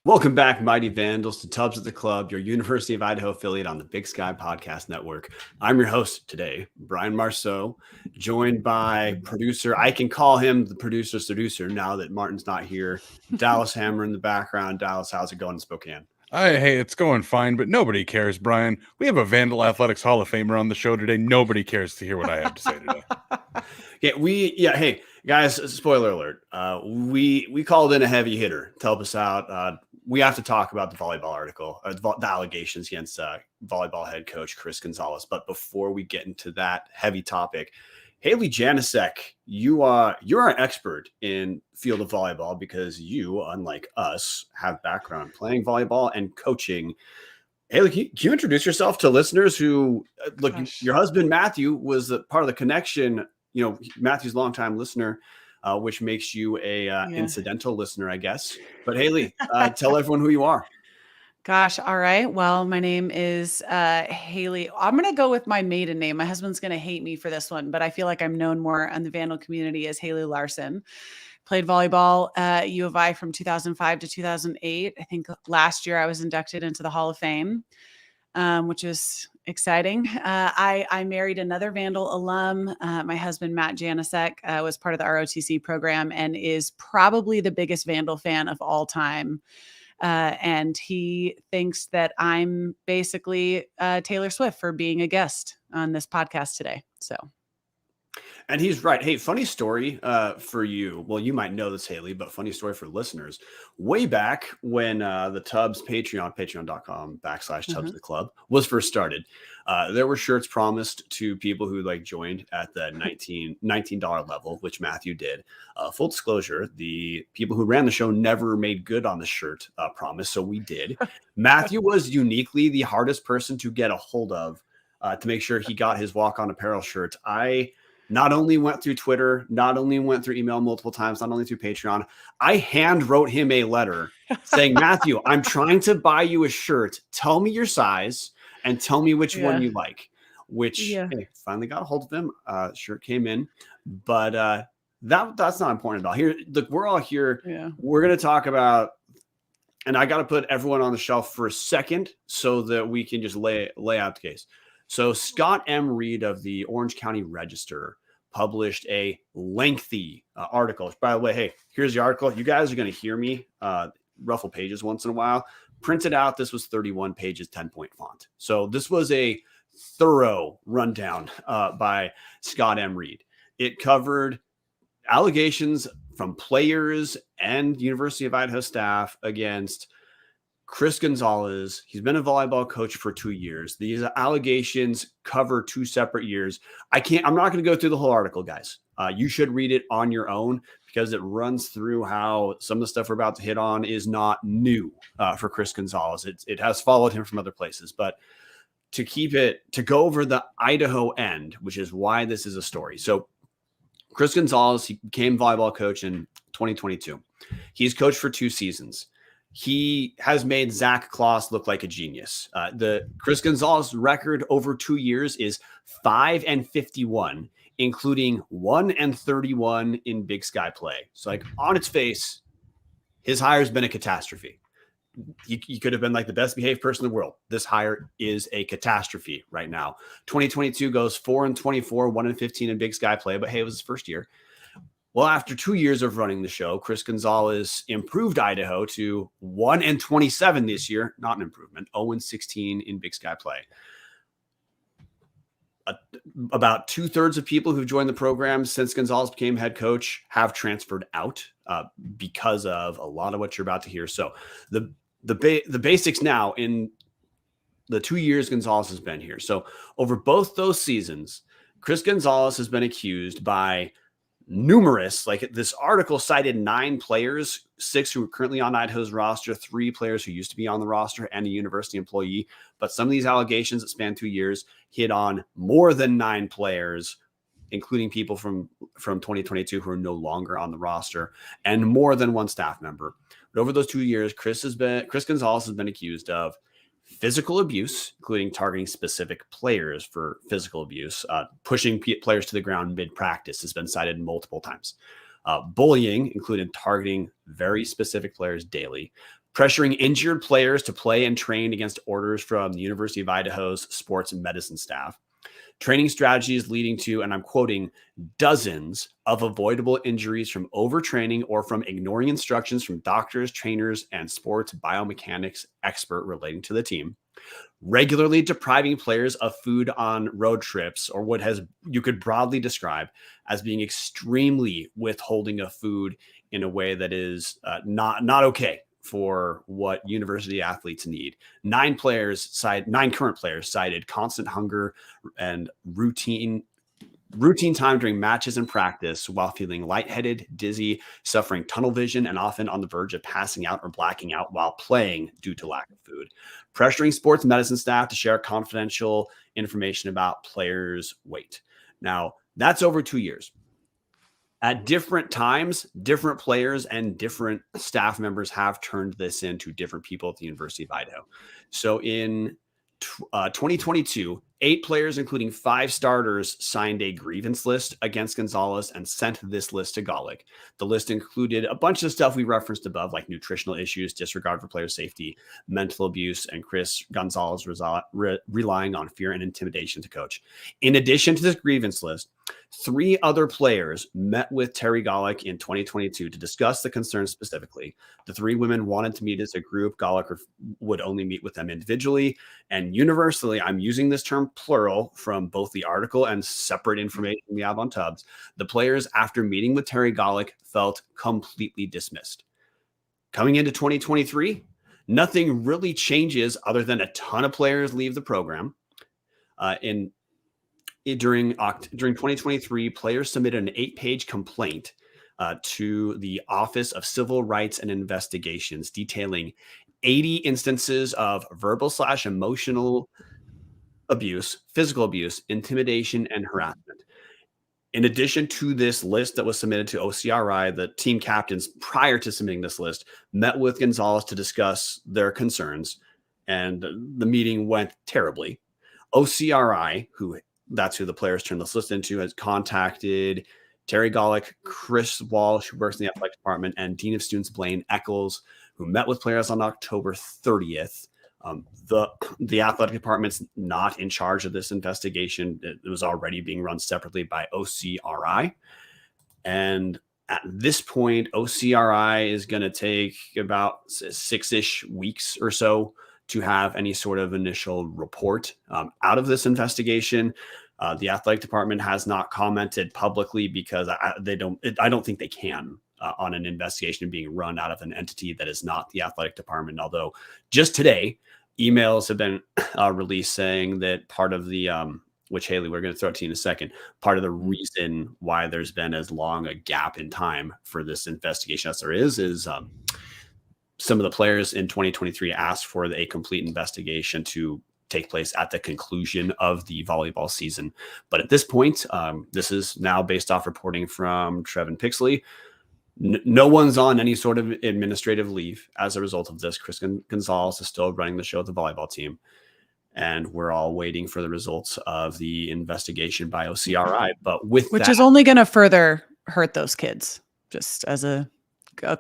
Welcome back, Mighty Vandals, to Tubs at the Club, your University of Idaho affiliate on the Big Sky Podcast Network. I'm your host today, Bryan Marceau, joined by producer. I can call him the producer seducer now that Martin's not here. Dallas Hammer in the background. Dallas, how's it going in Spokane? Hey, it's going fine, but nobody cares, Bryan. We have a Vandal Athletics Hall of Famer on the show today. Nobody cares to hear what I have to say today. Hey, guys, spoiler alert. We called in a heavy hitter to help us out. We have to talk about the volleyball article, the allegations against volleyball head coach Chris Gonzalez. But before we get into that heavy topic, Haley Janicek, you're an expert in field of volleyball because you, unlike us, have background playing volleyball and coaching. Haley, can you introduce yourself to listeners who look? Gosh. Your husband Matthew was part of the connection. You know, Matthew's a longtime listener, which makes you a incidental listener, I guess. But Haley, tell everyone who you are. Gosh. All right. Well, my name is Haley. I'm going to go with my maiden name. My husband's going to hate me for this one, but I feel like I'm known more in the Vandal community as Haley Larson. Played volleyball at U of I from 2005 to 2008. I think last year I was inducted into the Hall of Fame, which is exciting. I married another Vandal alum. My husband, Matt Janicek, was part of the ROTC program and is probably the biggest Vandal fan of all time. And he thinks that I'm basically Taylor Swift for being a guest on this podcast today. And he's right. Hey, funny story for you. Well, you might know this, Haley, but funny story for listeners. Way back when the Tubs Patreon, patreon.com/Tubs of the Club was first started, there were shirts promised to people who joined at the $19 level, which Matthew did. Full disclosure, the people who ran the show never made good on the shirt promise, so we did. Matthew was uniquely the hardest person to get a hold of to make sure he got his walk-on apparel shirt. I not only went through Twitter, not only went through email multiple times, not only through Patreon, I hand wrote him a letter saying, Matthew, I'm trying to buy you a shirt. Tell me your size and tell me which one you like, which hey, finally got a hold of him. Shirt came in, but that's not important at all. Here, look, we're all here. Yeah. We're going to talk about, and I got to put everyone on the shelf for a second so that we can just lay out the case. So Scott M. Reed of the Orange County Register published a lengthy article. By the way, hey, here's the article. You guys are going to hear me ruffle pages once in a while. Printed out, this was 31 pages, 10-point font. So this was a thorough rundown by Scott M. Reed. It covered allegations from players and University of Idaho staff against Chris Gonzalez. He's been a volleyball coach for 2 years. These allegations cover 2 separate years. I'm not going to go through the whole article, guys. You should read it on your own because it runs through how some of the stuff we're about to hit on is not new for Chris Gonzalez. It has followed him from other places, but to go over the Idaho end, which is why this is a story. So Chris Gonzalez, he became volleyball coach in 2022. He's coached for 2 seasons. He has made Zach Kloss look like a genius. The Chris Gonzalez record over 2 years is 5-51, including 1-31 in Big Sky play. So on its face, his hire has been a catastrophe. He could have been the best behaved person in the world. This hire is a catastrophe right now. 2022 goes 4-24, 1-15 in Big Sky play, but hey, it was his first year. Well, after 2 years of running the show, Chris Gonzalez improved Idaho to 1-27 this year. Not an improvement. 0-16 in Big Sky play. About 2/3 of people who've joined the program since Gonzalez became head coach have transferred out because of a lot of what you're about to hear. So the basics now in the 2 years Gonzalez has been here. So over both those seasons, Chris Gonzalez has been accused by numerous, this article cited 9 players, 6 who are currently on Idaho's roster, 3 players who used to be on the roster, and a university employee. But some of these allegations that span 2 years hit on more than 9 players, including people from 2022 who are no longer on the roster, and more than 1 staff member. But over those 2 years, Chris Gonzalez has been accused of physical abuse, including targeting specific players for physical abuse, pushing players to the ground mid-practice has been cited multiple times. Bullying, including targeting very specific players daily, pressuring injured players to play and train against orders from the University of Idaho's sports and medicine staff, training strategies leading to, and I'm quoting, dozens of avoidable injuries from overtraining or from ignoring instructions from doctors, trainers, and sports biomechanics expert relating to the team, regularly depriving players of food on road trips, or what you could broadly describe as being extremely withholding of food in a way that is not okay for what university athletes need. 9 current players cited constant hunger and routine time during matches and practice while feeling lightheaded, dizzy, suffering tunnel vision, and often on the verge of passing out or blacking out while playing due to lack of food. Pressuring sports medicine staff to share confidential information about players' weight. Now, that's over 2 years. At different times, different players and different staff members have turned this into different people at the University of Idaho. So in 2022, 8 players, including 5 starters, signed a grievance list against Gonzalez and sent this list to Golick. The list included a bunch of stuff we referenced above, like nutritional issues, disregard for player safety, mental abuse, and Chris Gonzalez relying on fear and intimidation to coach. In addition to this grievance list, 3 other players met with Terry Golick in 2022 to discuss the concerns specifically. The 3 women wanted to meet as a group. Golick would only meet with them individually. And universally, I'm using this term plural from both the article and separate information we have on Tubbs. The players, after meeting with Terry Golick, felt completely dismissed. Coming into 2023, nothing really changes other than a ton of players leave the program. During 2023, players submitted an 8-page complaint to the Office of Civil Rights and Investigations detailing 80 instances of verbal/emotional abuse, physical abuse, intimidation, and harassment. In addition to this list that was submitted to OCRI, the team captains, prior to submitting this list, met with Gonzalez to discuss their concerns, and the meeting went terribly. OCRI, that's who the players turned this list into, has contacted Terry Golick, Chris Walsh, who works in the athletic department, and Dean of Students Blaine Eccles, who met with players on October 30th. The athletic department's not in charge of this investigation. It was already being run separately by OCRI. And at this point, OCRI is going to take about 6-ish weeks or so to have any sort of initial report out of this investigation. The athletic department has not commented publicly because I don't think they can on an investigation being run out of an entity that is not the athletic department. Although just today, emails have been released saying that part of the, which Haley, we're going to throw it to you in a second, part of the reason why there's been as long a gap in time for this investigation as there is some of the players in 2023 asked for a complete investigation to take place at the conclusion of the volleyball season. But at this point, this is now based off reporting from Trevin Pixley. No one's on any sort of administrative leave as a result of this. Chris Gonzalez is still running the show at the volleyball team. And we're all waiting for the results of the investigation by OCRI. But which is only going to further hurt those kids, just as a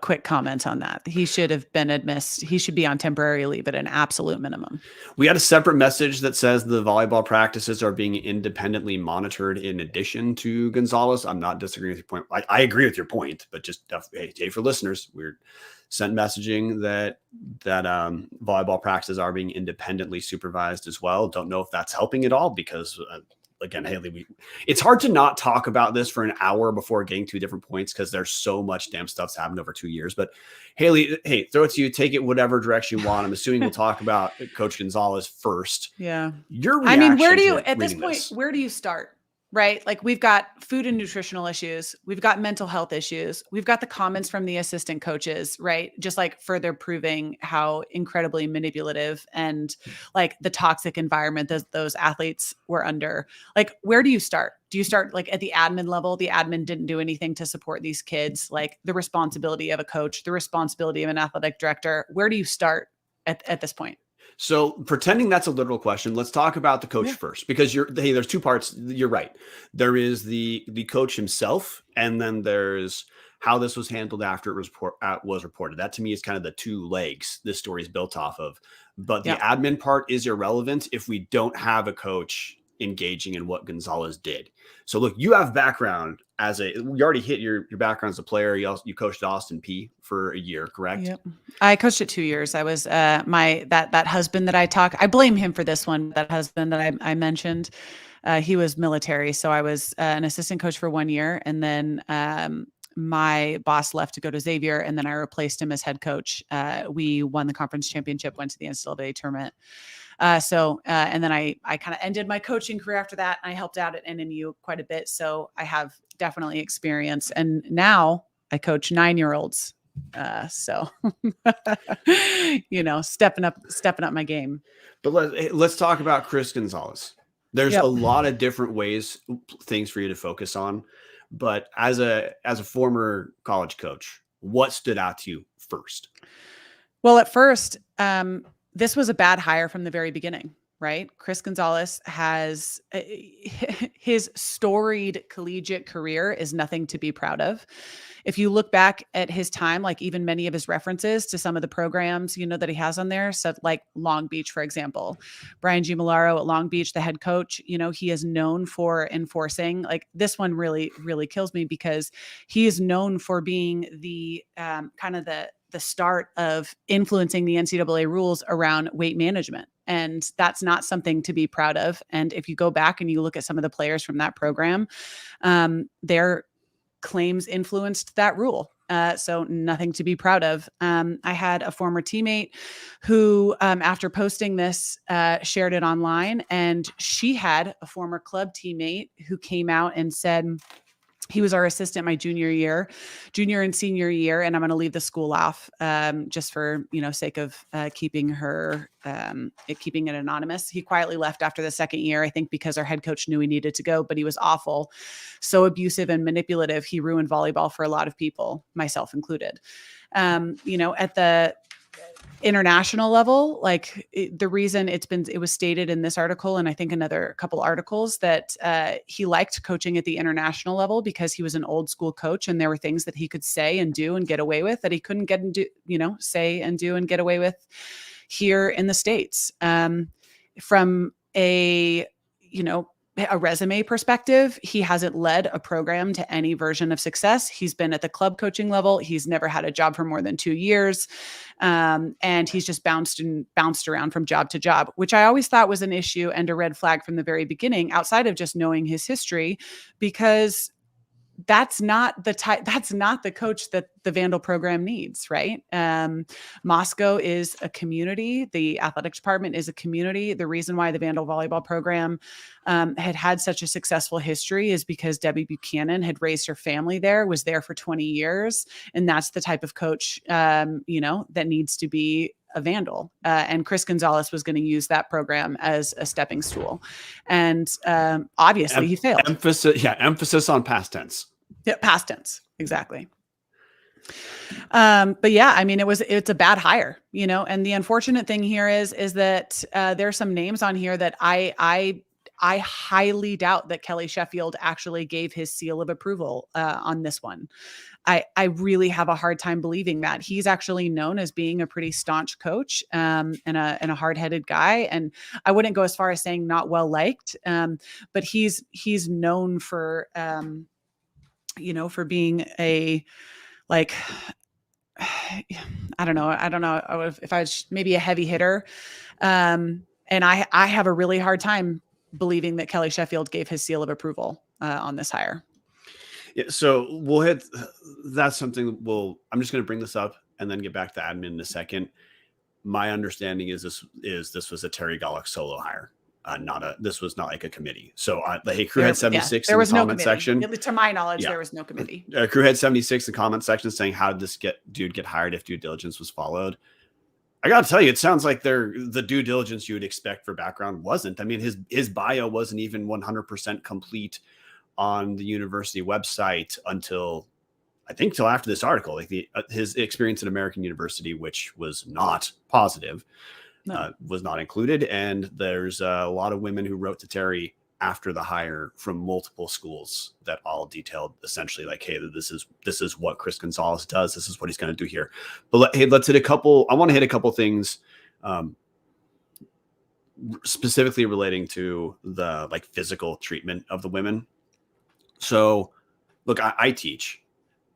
quick comment on that. He should have been he should be on temporary leave at an absolute minimum. We had a separate message that says the volleyball practices are being independently monitored in addition to Gonzalez. I'm not disagreeing with your point. I agree with your point, but just hey, for listeners, we're sent messaging that volleyball practices are being independently supervised as well. Don't know if that's helping at all because again, Haley, it's hard to not talk about this for an hour before getting to different points because there's so much damn stuff's happened over 2 years. But Haley, hey, throw it to you. Take it whatever direction you want. I'm assuming we'll talk about Coach Gonzalez first. Yeah. Your reaction, I mean, where do you, at this point, where do you start? Right? Like we've got food and nutritional issues. We've got mental health issues. We've got the comments from the assistant coaches, right? Just like further proving how incredibly manipulative and like the toxic environment that those athletes were under. Like, where do you start? Do you start like at the admin level? The admin didn't do anything to support these kids. Like the responsibility of a coach, the responsibility of an athletic director. Where do you start at this point? So pretending that's a literal question, let's talk about the coach first, because there's 2 parts. You're right. There is the coach himself, and then there's how this was handled after it was reported. That to me is kind of the two legs this story is built off of. But the admin part is irrelevant if we don't have a coach engaging in what Gonzalez did. So look, you have background you already hit your background as a player. You coached Austin P for a year, correct? Yep. I coached it 2 years. I was that husband that I blame him for this one. That husband that I mentioned, he was military. So I was an assistant coach for 1 year. And then my boss left to go to Xavier, and then I replaced him as head coach. We won the conference championship, went to the NCAA tournament. And then I kind of ended my coaching career after that. And I helped out at NNU quite a bit. So I have definitely experience. And now I coach 9-year-olds. So, stepping up my game. But let's talk about Chris Gonzalez. There's a lot of different things for you to focus on. But as a former college coach, what stood out to you first? Well, at first, this was a bad hire from the very beginning, right? Chris Gonzalez has his storied collegiate career is nothing to be proud of. If you look back at his time, like even many of his references to some of the programs, that he has on there, so like Long Beach, for example, Brian G. Malaro at Long Beach, the head coach, he is known for enforcing, like this one really, really kills me because he is known for being the kind of the start of influencing the NCAA rules around weight management. And that's not something to be proud of. And if you go back and you look at some of the players from that program, their claims influenced that rule. So nothing to be proud of. I had a former teammate who, after posting this, shared it online, and she had a former club teammate who came out and said, he was our assistant my junior and senior year, and I'm going to leave the school off just for sake of keeping it anonymous. He quietly left after the second year, I think because our head coach knew he needed to go, but he was awful, so abusive and manipulative. He ruined volleyball for a lot of people, myself included. At the international level, the reason it was stated in this article, and I think another couple articles, that he liked coaching at the international level because he was an old school coach, and there were things that he could say and do and get away with that he couldn't say and do and get away with here in the States. From a resume perspective, he hasn't led a program to any version of success. He's been at the club coaching level. He's never had a job for more than 2 years. And he's just bounced around from job to job, which I always thought was an issue and a red flag from the very beginning, outside of just knowing his history, because that's not the coach that the Vandal program needs, right? Moscow is a community. The athletics department is a community. The reason why the Vandal volleyball program had such a successful history is because Debbie Buchanan had raised her family there, was there for 20 years. And that's the type of coach, that needs to be a Vandal. And Chris Gonzalez was going to use that program as a stepping stool. And obviously he failed. Emphasis on past tense. Yeah, past tense. Exactly. But yeah, I mean, it's a bad hire, and the unfortunate thing here is that there are some names on here that I highly doubt that Kelly Sheffield actually gave his seal of approval on this one. I really have a hard time believing that. He's actually known as being a pretty staunch coach and a hard-headed guy. And I wouldn't go as far as saying not well liked, but he's known for for being a, like, I don't know if I was maybe a heavy hitter. And I have a really hard time believing that Kelly Sheffield gave his seal of approval on this hire. Yeah, so we'll hit. That's something I'm just going to bring this up and then get back to admin in a second. My understanding is this was a Terry Gollick solo hire, this was not like a committee. So hey, Crewhead 76 in the comment section. To my knowledge, there was no committee. Crewhead 76 in the comment section saying, how did this dude get hired if due diligence was followed? I got to tell you, it sounds like the due diligence you would expect for background wasn't. I mean, his bio wasn't even 100% complete on the university website until after this article. Like his experience at American University, which was not positive, was not included. And there's a lot of women who wrote to Terry after the hire from multiple schools that all detailed essentially like, hey, this is what Chris Gonzalez does. This is what he's going to do here. But let's hit a couple. I want to hit a couple things specifically relating to the like physical treatment of the women. So look, I teach,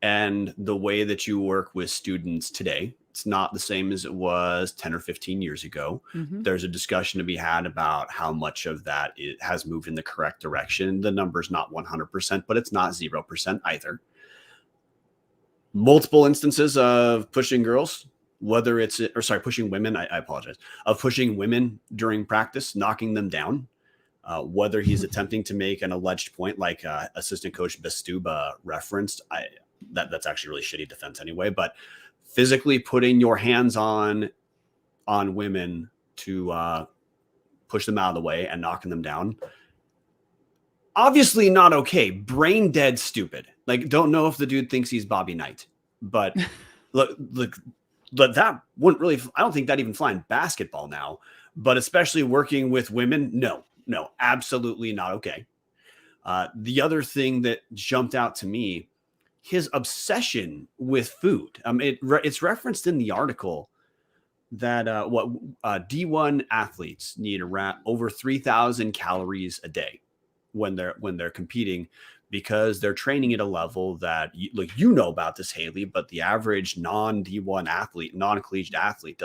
and the way that you work with students today, it's not the same as it was 10 or 15 years ago. Mm-hmm. There's a discussion to be had about how much of that has moved in the correct direction. The number's not 100%, but it's not 0% either. Multiple instances of pushing girls, pushing women, I apologize, of pushing women during practice, knocking them down, whether he's attempting to make an alleged point like assistant coach Bastuba referenced. That's actually really shitty defense anyway, but physically putting your hands on women to push them out of the way and knocking them down. Obviously not okay. Brain dead stupid. Like, don't know if the dude thinks he's Bobby Knight, but look, that wouldn't really, I don't think that even fly in basketball now, but especially working with women. No, absolutely not okay. The other thing that jumped out to me, his obsession with food. It's referenced in the article that D1 athletes need over 3,000 calories a day when they're competing, because they're training at a level that you know about this, Haley, but the average non-D1 athlete, non-collegiate athlete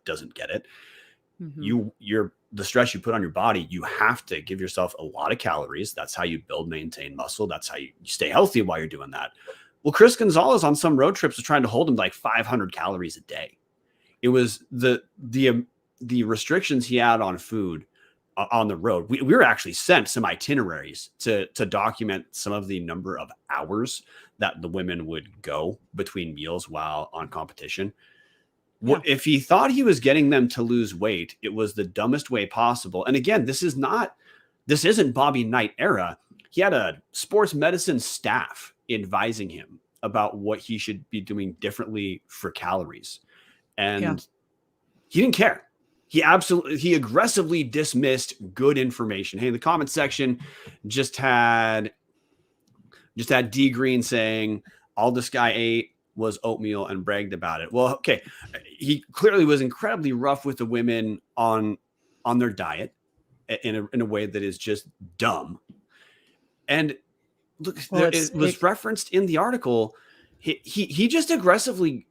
doesn't get it. Mm-hmm. The stress you put on your body, you have to give yourself a lot of calories. That's how you build, maintain muscle. That's how you stay healthy while you're doing that. Well, Chris Gonzalez on some road trips was trying to hold him like 500 calories a day. It was the restrictions he had on food on the road. We were actually sent some itineraries to document some of the number of hours that the women would go between meals while on competition. Yeah. If he thought he was getting them to lose weight, it was the dumbest way possible. And again, this isn't Bobby Knight era. He had a sports medicine staff advising him about what he should be doing differently for calories. And he didn't care. He aggressively dismissed good information. Hey, the comment section just had D Green saying all this guy ate was oatmeal and bragged about it. Well, okay. He clearly was incredibly rough with the women on their diet in a way that is just dumb. And look, it was referenced in the article. He just aggressively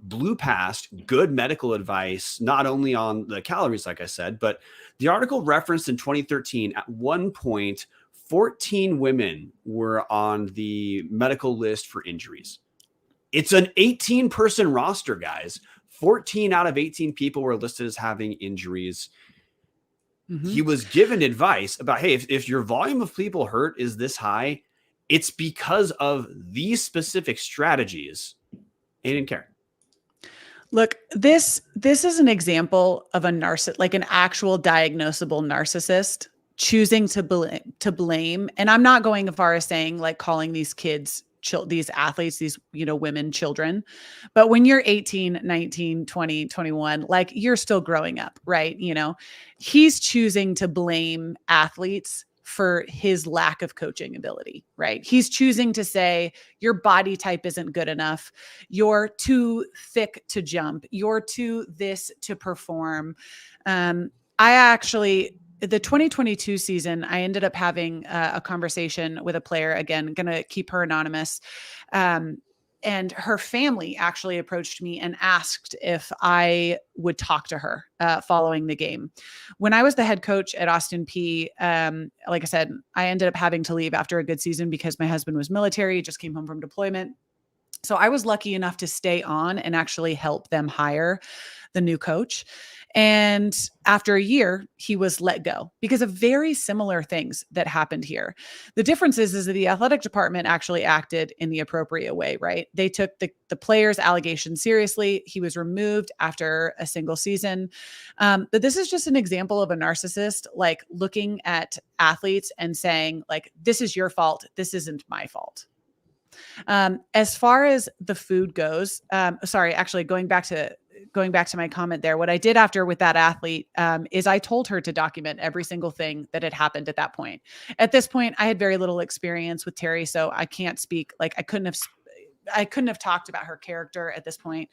blew past good medical advice, not only on the calories, like I said, but the article referenced in 2013, at one point, 14 women were on the medical list for injuries. It's an 18-person roster, guys. 14 out of 18 people were listed as having injuries. Mm-hmm. He was given advice about, hey, if your volume of people hurt is this high, it's because of these specific strategies. He didn't care. Look, this is an example of a like an actual diagnosable narcissist choosing to blame. And I'm not going as far as saying like calling these kids, these athletes, these, women, children. But when you're 18, 19, 20, 21, like you're still growing up, right? He's choosing to blame athletes for his lack of coaching ability, right? He's choosing to say your body type isn't good enough. You're too thick to jump. You're too this to perform. The 2022 season, I ended up having a conversation with a player, again, going to keep her anonymous. And her family actually approached me and asked if I would talk to her following the game. When I was the head coach at Austin P, like I said, I ended up having to leave after a good season because my husband was military, just came home from deployment. So I was lucky enough to stay on and actually help them hire the new coach. And after a year, he was let go because of very similar things that happened here. The difference is that the athletic department actually acted in the appropriate way, right? They took the player's allegations seriously. He was removed after a single season. But this is just an example of a narcissist, like looking at athletes and saying, like, this is your fault. This isn't my fault. As far as the food goes, actually going back to going back to my comment there, what I did after with that athlete is I told her to document every single thing that had happened at that point. At this point, I had very little experience with Terry, so I can't speak. Like I couldn't have talked about her character at this point.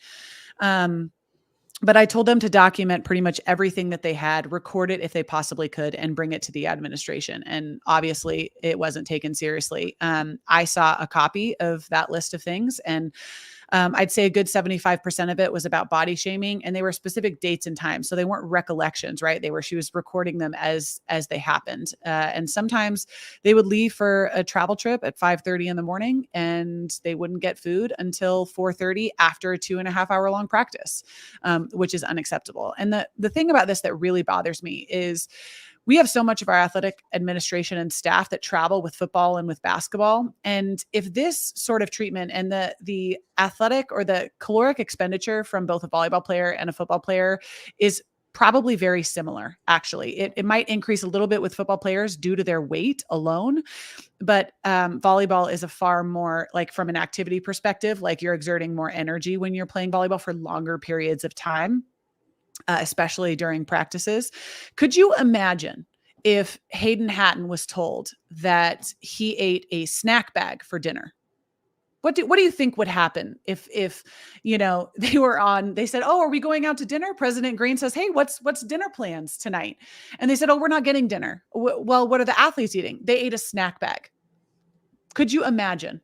But I told them to document pretty much everything that they had, record it if they possibly could, and bring it to the administration. And obviously it wasn't taken seriously. I saw a copy of that list of things, and I'd say a good 75% of it was about body shaming, and they were specific dates and times. So they weren't recollections, right? She was recording them as they happened. And sometimes they would leave for a travel trip at 5:30 in the morning, and they wouldn't get food until 4:30 after a 2.5 hour long practice, which is unacceptable. And the thing about this that really bothers me is we have so much of our athletic administration and staff that travel with football and with basketball. And if this sort of treatment and the athletic or the caloric expenditure from both a volleyball player and a football player is probably very similar, actually. It might increase a little bit with football players due to their weight alone, but volleyball is a far more, like from an activity perspective, like you're exerting more energy when you're playing volleyball for longer periods of time. Especially during practices. Could you imagine if Hayden Hatton was told that he ate a snack bag for dinner? What do you think would happen if they said, "Oh, are we going out to dinner?" President Green says, "Hey, what's dinner plans tonight?" And they said, "Oh, we're not getting dinner." Well, what are the athletes eating? They ate a snack bag. Could you imagine?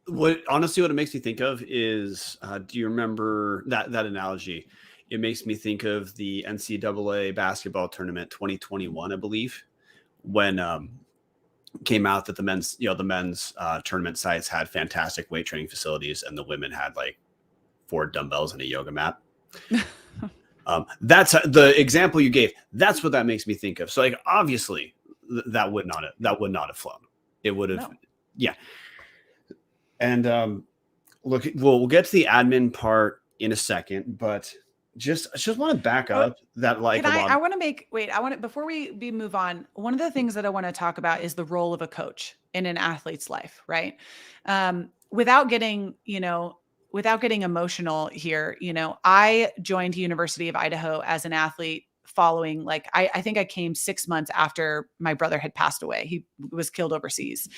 What it makes me think of is, do you remember that analogy? It makes me think of the NCAA basketball tournament 2021, I believe, when came out that the men's tournament sites had fantastic weight training facilities, and the women had like 4 dumbbells and a yoga mat. That's the example you gave. That's what that makes me think of. So, like, obviously, that would not have flown. It would have, no. Yeah. And look, we'll get to the admin part in a second, but just want to back up that, like, before we move on, one of the things that I want to talk about is the role of a coach in an athlete's life, right? Without getting emotional here, I joined University of Idaho as an athlete following, like, I think I came 6 months after my brother had passed away. He was killed overseas.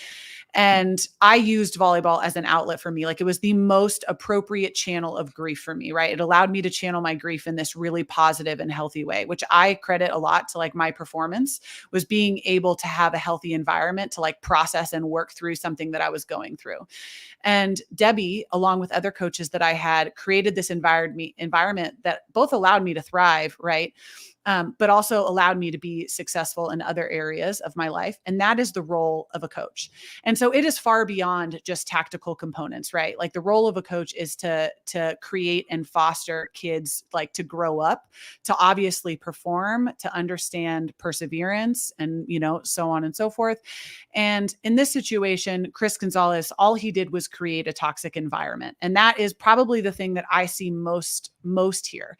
And I used volleyball as an outlet for me. Like, it was the most appropriate channel of grief for me, right? It allowed me to channel my grief in this really positive and healthy way, which I credit a lot to, like, my performance was being able to have a healthy environment to, like, process and work through something that I was going through. And Debbie, along with other coaches that I had, created this environment that both allowed me to thrive, right? But also allowed me to be successful in other areas of my life. And that is the role of a coach. And so it is far beyond just tactical components, right? Like, the role of a coach is to create and foster kids, like, to grow up, to obviously perform, to understand perseverance, and, so on and so forth. And in this situation, Chris Gonzalez, all he did was create a toxic environment. And that is probably the thing that I see most here.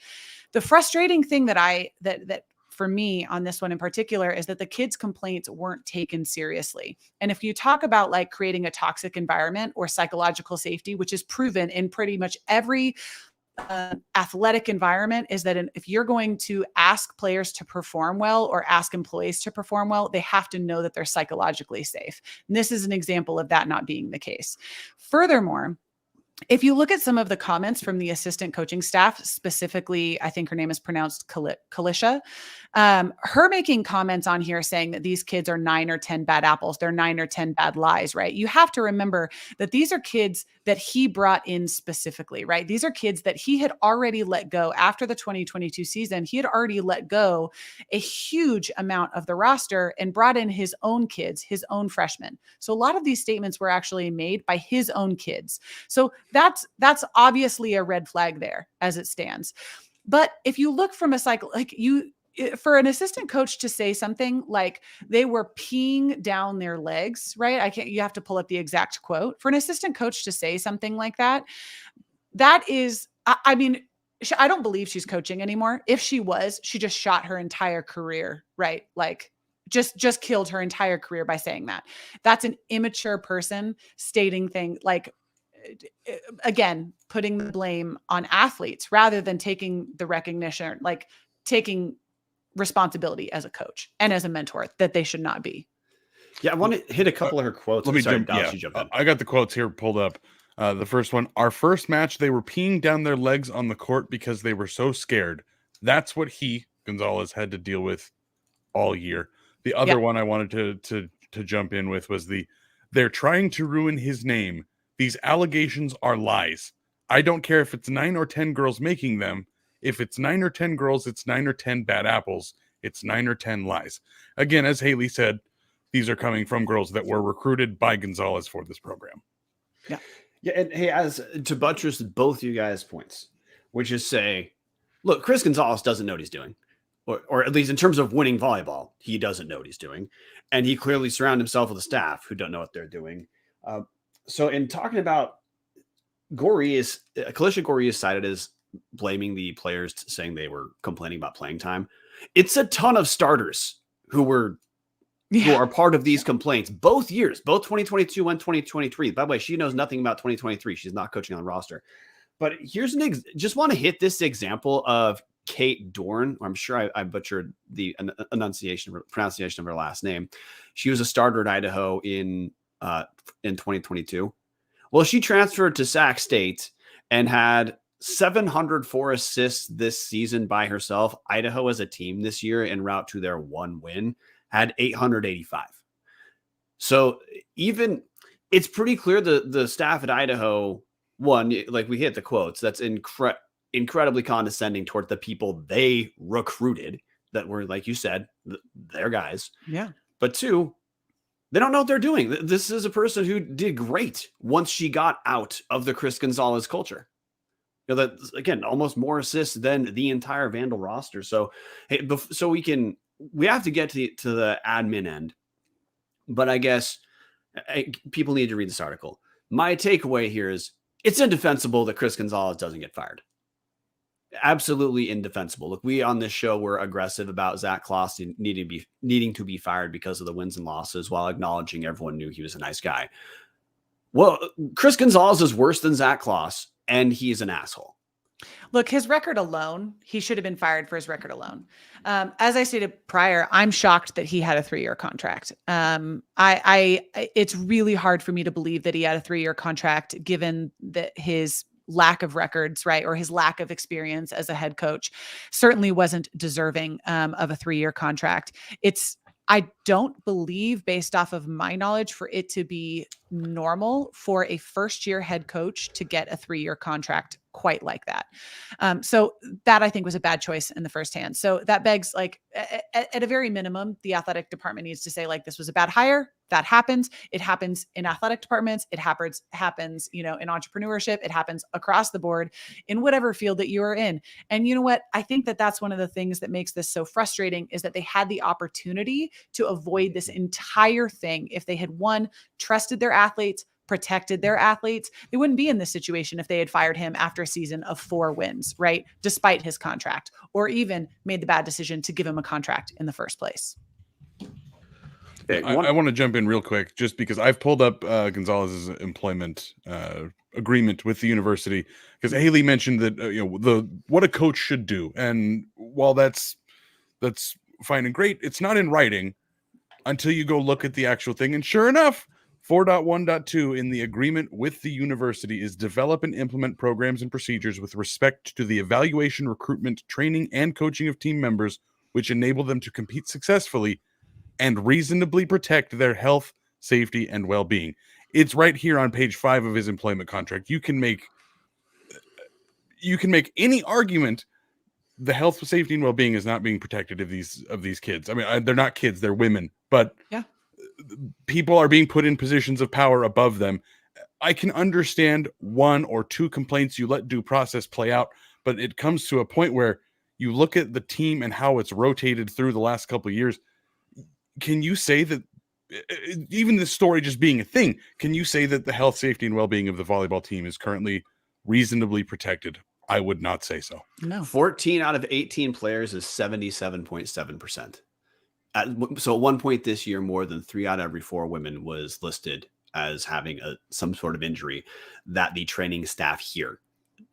The frustrating thing that for me on this one in particular is that the kids' complaints weren't taken seriously. And if you talk about, like, creating a toxic environment or psychological safety, which is proven in pretty much every athletic environment, is that if you're going to ask players to perform well or ask employees to perform well, they have to know that they're psychologically safe. And this is an example of that not being the case. Furthermore, if you look at some of the comments from the assistant coaching staff, specifically, I think her name is pronounced Kalisha, her making comments on here saying that these kids are 9 or 10 bad apples. They're 9 or 10 bad lies, right? You have to remember that these are kids that he brought in specifically, right? These are kids that he had already let go after the 2022 season. He had already let go a huge amount of the roster and brought in his own kids, his own freshmen. So a lot of these statements were actually made by his own kids. So that's obviously a red flag there as it stands. But if you look from a cycle, for an assistant coach to say something like they were peeing down their legs, right? You have to pull up the exact quote. For an assistant coach to say something like that, that is, I mean, I don't believe she's coaching anymore. If she was, she just shot her entire career, right? Like, just killed her entire career by saying that. That's an immature person stating things like, again, putting the blame on athletes rather than taking the recognition, like taking responsibility as a coach and as a mentor that they should not be. Yeah, I want to hit a couple of her quotes. Let me Sorry, jump. Dallas, Yeah, you jump in. I got the quotes here pulled up. The first one: our first match, they were peeing down their legs on the court because they were so scared. That's what Gonzalez had to deal with all year. The other one I wanted to jump in with was they're trying to ruin his name. These allegations are lies. I don't care if it's 9 or 10 girls making them. If it's 9 or 10 girls, it's 9 or 10 bad apples. It's 9 or 10 lies. Again, as Haley said, these are coming from girls that were recruited by Gonzalez for this program. Yeah. Yeah. And hey, as to buttress both you guys' points, which is say, look, Chris Gonzalez doesn't know what he's doing, or at least in terms of winning volleyball, he doesn't know what he's doing. And he clearly surrounded himself with a staff who don't know what they're doing. So in talking about Kalisha Goree is cited as blaming the players, saying they were complaining about playing time. It's a ton of starters who are part of these complaints both years, both 2022 and 2023. By the way, she knows nothing about 2023. She's not coaching on the roster. But here's just want to hit this example of Kate Dorn. I'm sure I butchered the pronunciation of her last name. She was a starter at Idaho in 2022. Well, she transferred to Sac State and had 704 assists this season by herself. Idaho as a team this year, en route to their one win, had 885. So even it's pretty clear the staff at Idaho, like we hit the quotes, that's incredibly condescending toward the people they recruited that were, like you said, their guys. Yeah. But two, they don't know what they're doing. This is a person who did great once she got out of the Chris Gonzalez culture. You know, that again, almost more assists than the entire Vandal roster. So, hey, so we have to get to the admin end, but I guess people need to read this article. My takeaway here is it's indefensible that Chris Gonzalez doesn't get fired. Absolutely indefensible. Look, we on this show were aggressive about Zach Kloss needing to be fired because of the wins and losses, while acknowledging everyone knew he was a nice guy. Well, Chris Gonzalez is worse than Zach Kloss, and he's an asshole. Look, his record alone, he should have been fired for his record alone. As I stated prior, I'm shocked that he had a 3-year contract. It's really hard for me to believe that he had a 3-year contract, given that his lack of records, right, or his lack of experience as a head coach certainly wasn't deserving of a 3-year contract. I don't believe, based off of my knowledge, for it to be normal for a first-year head coach to get a 3-year contract quite like that. So that, I think, was a bad choice in the first hand. So that begs, like, at a very minimum, the athletic department needs to say, like, this was a bad hire. That happens. It happens in athletic departments. It happens, in entrepreneurship. It happens across the board in whatever field that you are in. And you know what? I think that that's one of the things that makes this so frustrating, is that they had the opportunity to avoid this entire thing. If they had, one, trusted their athletes, protected their athletes, they wouldn't be in this situation if they had fired him after a season of 4 wins, right? Despite his contract, or even made the bad decision to give him a contract in the first place. I want to jump in real quick, just because I've pulled up Gonzalez's employment agreement with the university, because Haley mentioned that what a coach should do, and while that's fine and great, it's not in writing until you go look at the actual thing. And sure enough, 4.1.2 in the agreement with the university is develop and implement programs and procedures with respect to the evaluation, recruitment, training, and coaching of team members, which enable them to compete successfully and reasonably protect their health, safety, and well-being. It's right here on page 5 of his employment contract. You can make any argument the health, safety, and well-being is not being protected of these kids. I mean, they're not kids, they're women, but yeah, people are being put in positions of power above them. I can understand 1 or 2 complaints, you let due process play out, but it comes to a point where you look at the team and how it's rotated through the last couple of years. Can you say that, even this story just being a thing, can you say that the health, safety, and well-being of the volleyball team is currently reasonably protected? I would not say so. No. 14 out of 18 players is 77.7%. So at one point this year, more than 3 out of every 4 women was listed as having some sort of injury that the training staff here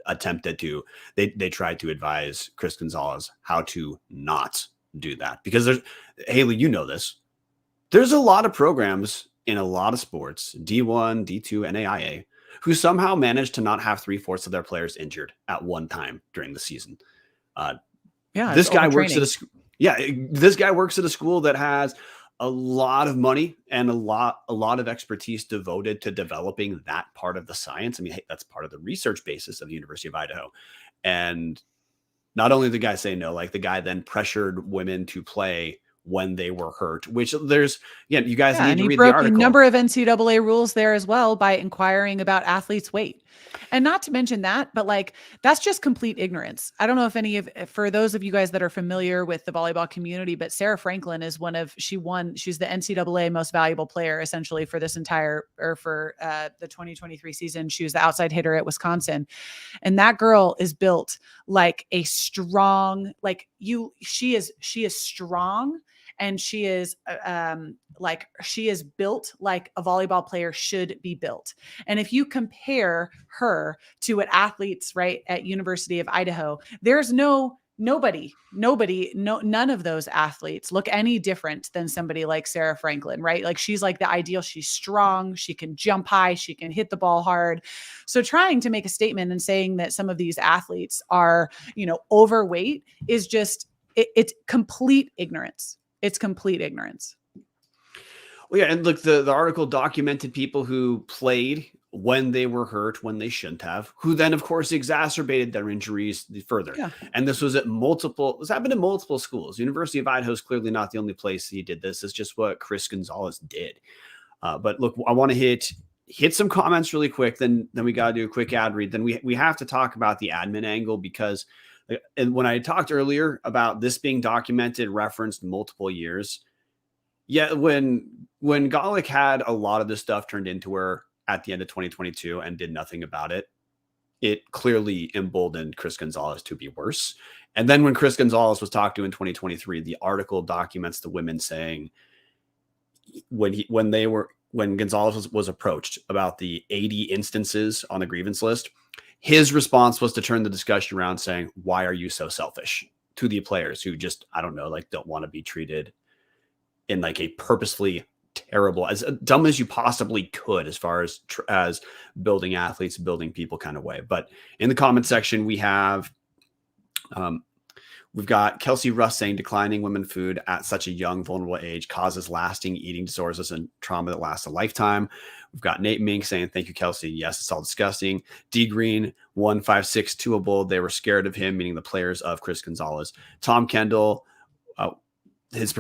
attempted to, they tried to advise Chris Gonzalez how to not do that. Because Haley, you know this, there's a lot of programs in a lot of sports, D1, D2, and AIA, who somehow managed to not have 3/4 of their players injured at one time during the season. This guy works at this guy works at a school that has a lot of money and a lot of expertise devoted to developing that part of the science. I mean, hey, that's part of the research basis of the University of Idaho. And not only did the guy say no, like the guy then pressured women to play when they were hurt, which there's, again, you guys need to read the article. A number of NCAA rules there as well by inquiring about athletes' weight. And not to mention that, but like, that's just complete ignorance. I don't know if for those of you guys that are familiar with the volleyball community, but Sarah Franklin is she's the NCAA most valuable player essentially for this for the 2023 season. She was the outside hitter at Wisconsin. And that girl is built like a strong, she is strong. And she is built like a volleyball player should be built. And if you compare her to what athletes, right, at University of Idaho, there's none of those athletes look any different than somebody like Sarah Franklin, right? Like she's like the ideal. She's strong. She can jump high. She can hit the ball hard. So trying to make a statement and saying that some of these athletes are, overweight is just, it's complete ignorance. It's complete ignorance. Well, yeah. And look, the article documented people who played when they were hurt, when they shouldn't have, who then, of course, exacerbated their injuries further. Yeah. And this happened at multiple schools. University of Idaho is clearly not the only place he did this. It's just what Chris Gonzalez did. But look, I want to hit some comments really quick. Then we got to do a quick ad read. Then we have to talk about the admin angle, because and when I talked earlier about this being documented, referenced multiple years, yeah, when Golick had a lot of this stuff turned into her at the end of 2022 and did nothing about it, it clearly emboldened Chris Gonzalez to be worse. And then when Chris Gonzalez was talked to in 2023, the article documents the women saying when Gonzalez was approached about the 80 instances on the grievance list, his response was to turn the discussion around saying, why are you so selfish, to the players who just, I don't know, like don't want to be treated in like a purposefully terrible, as dumb as you possibly could, as far as building athletes, building people kind of way. But in the comment section, we've got Kelsey Russ saying declining women food at such a young, vulnerable age causes lasting eating disorders and trauma that lasts a lifetime. We've got Nate Mink saying, thank you, Kelsey. Yes, it's all disgusting. D Green 156-2 they were scared of him, meaning the players of Chris Gonzalez. Tom Kendall, his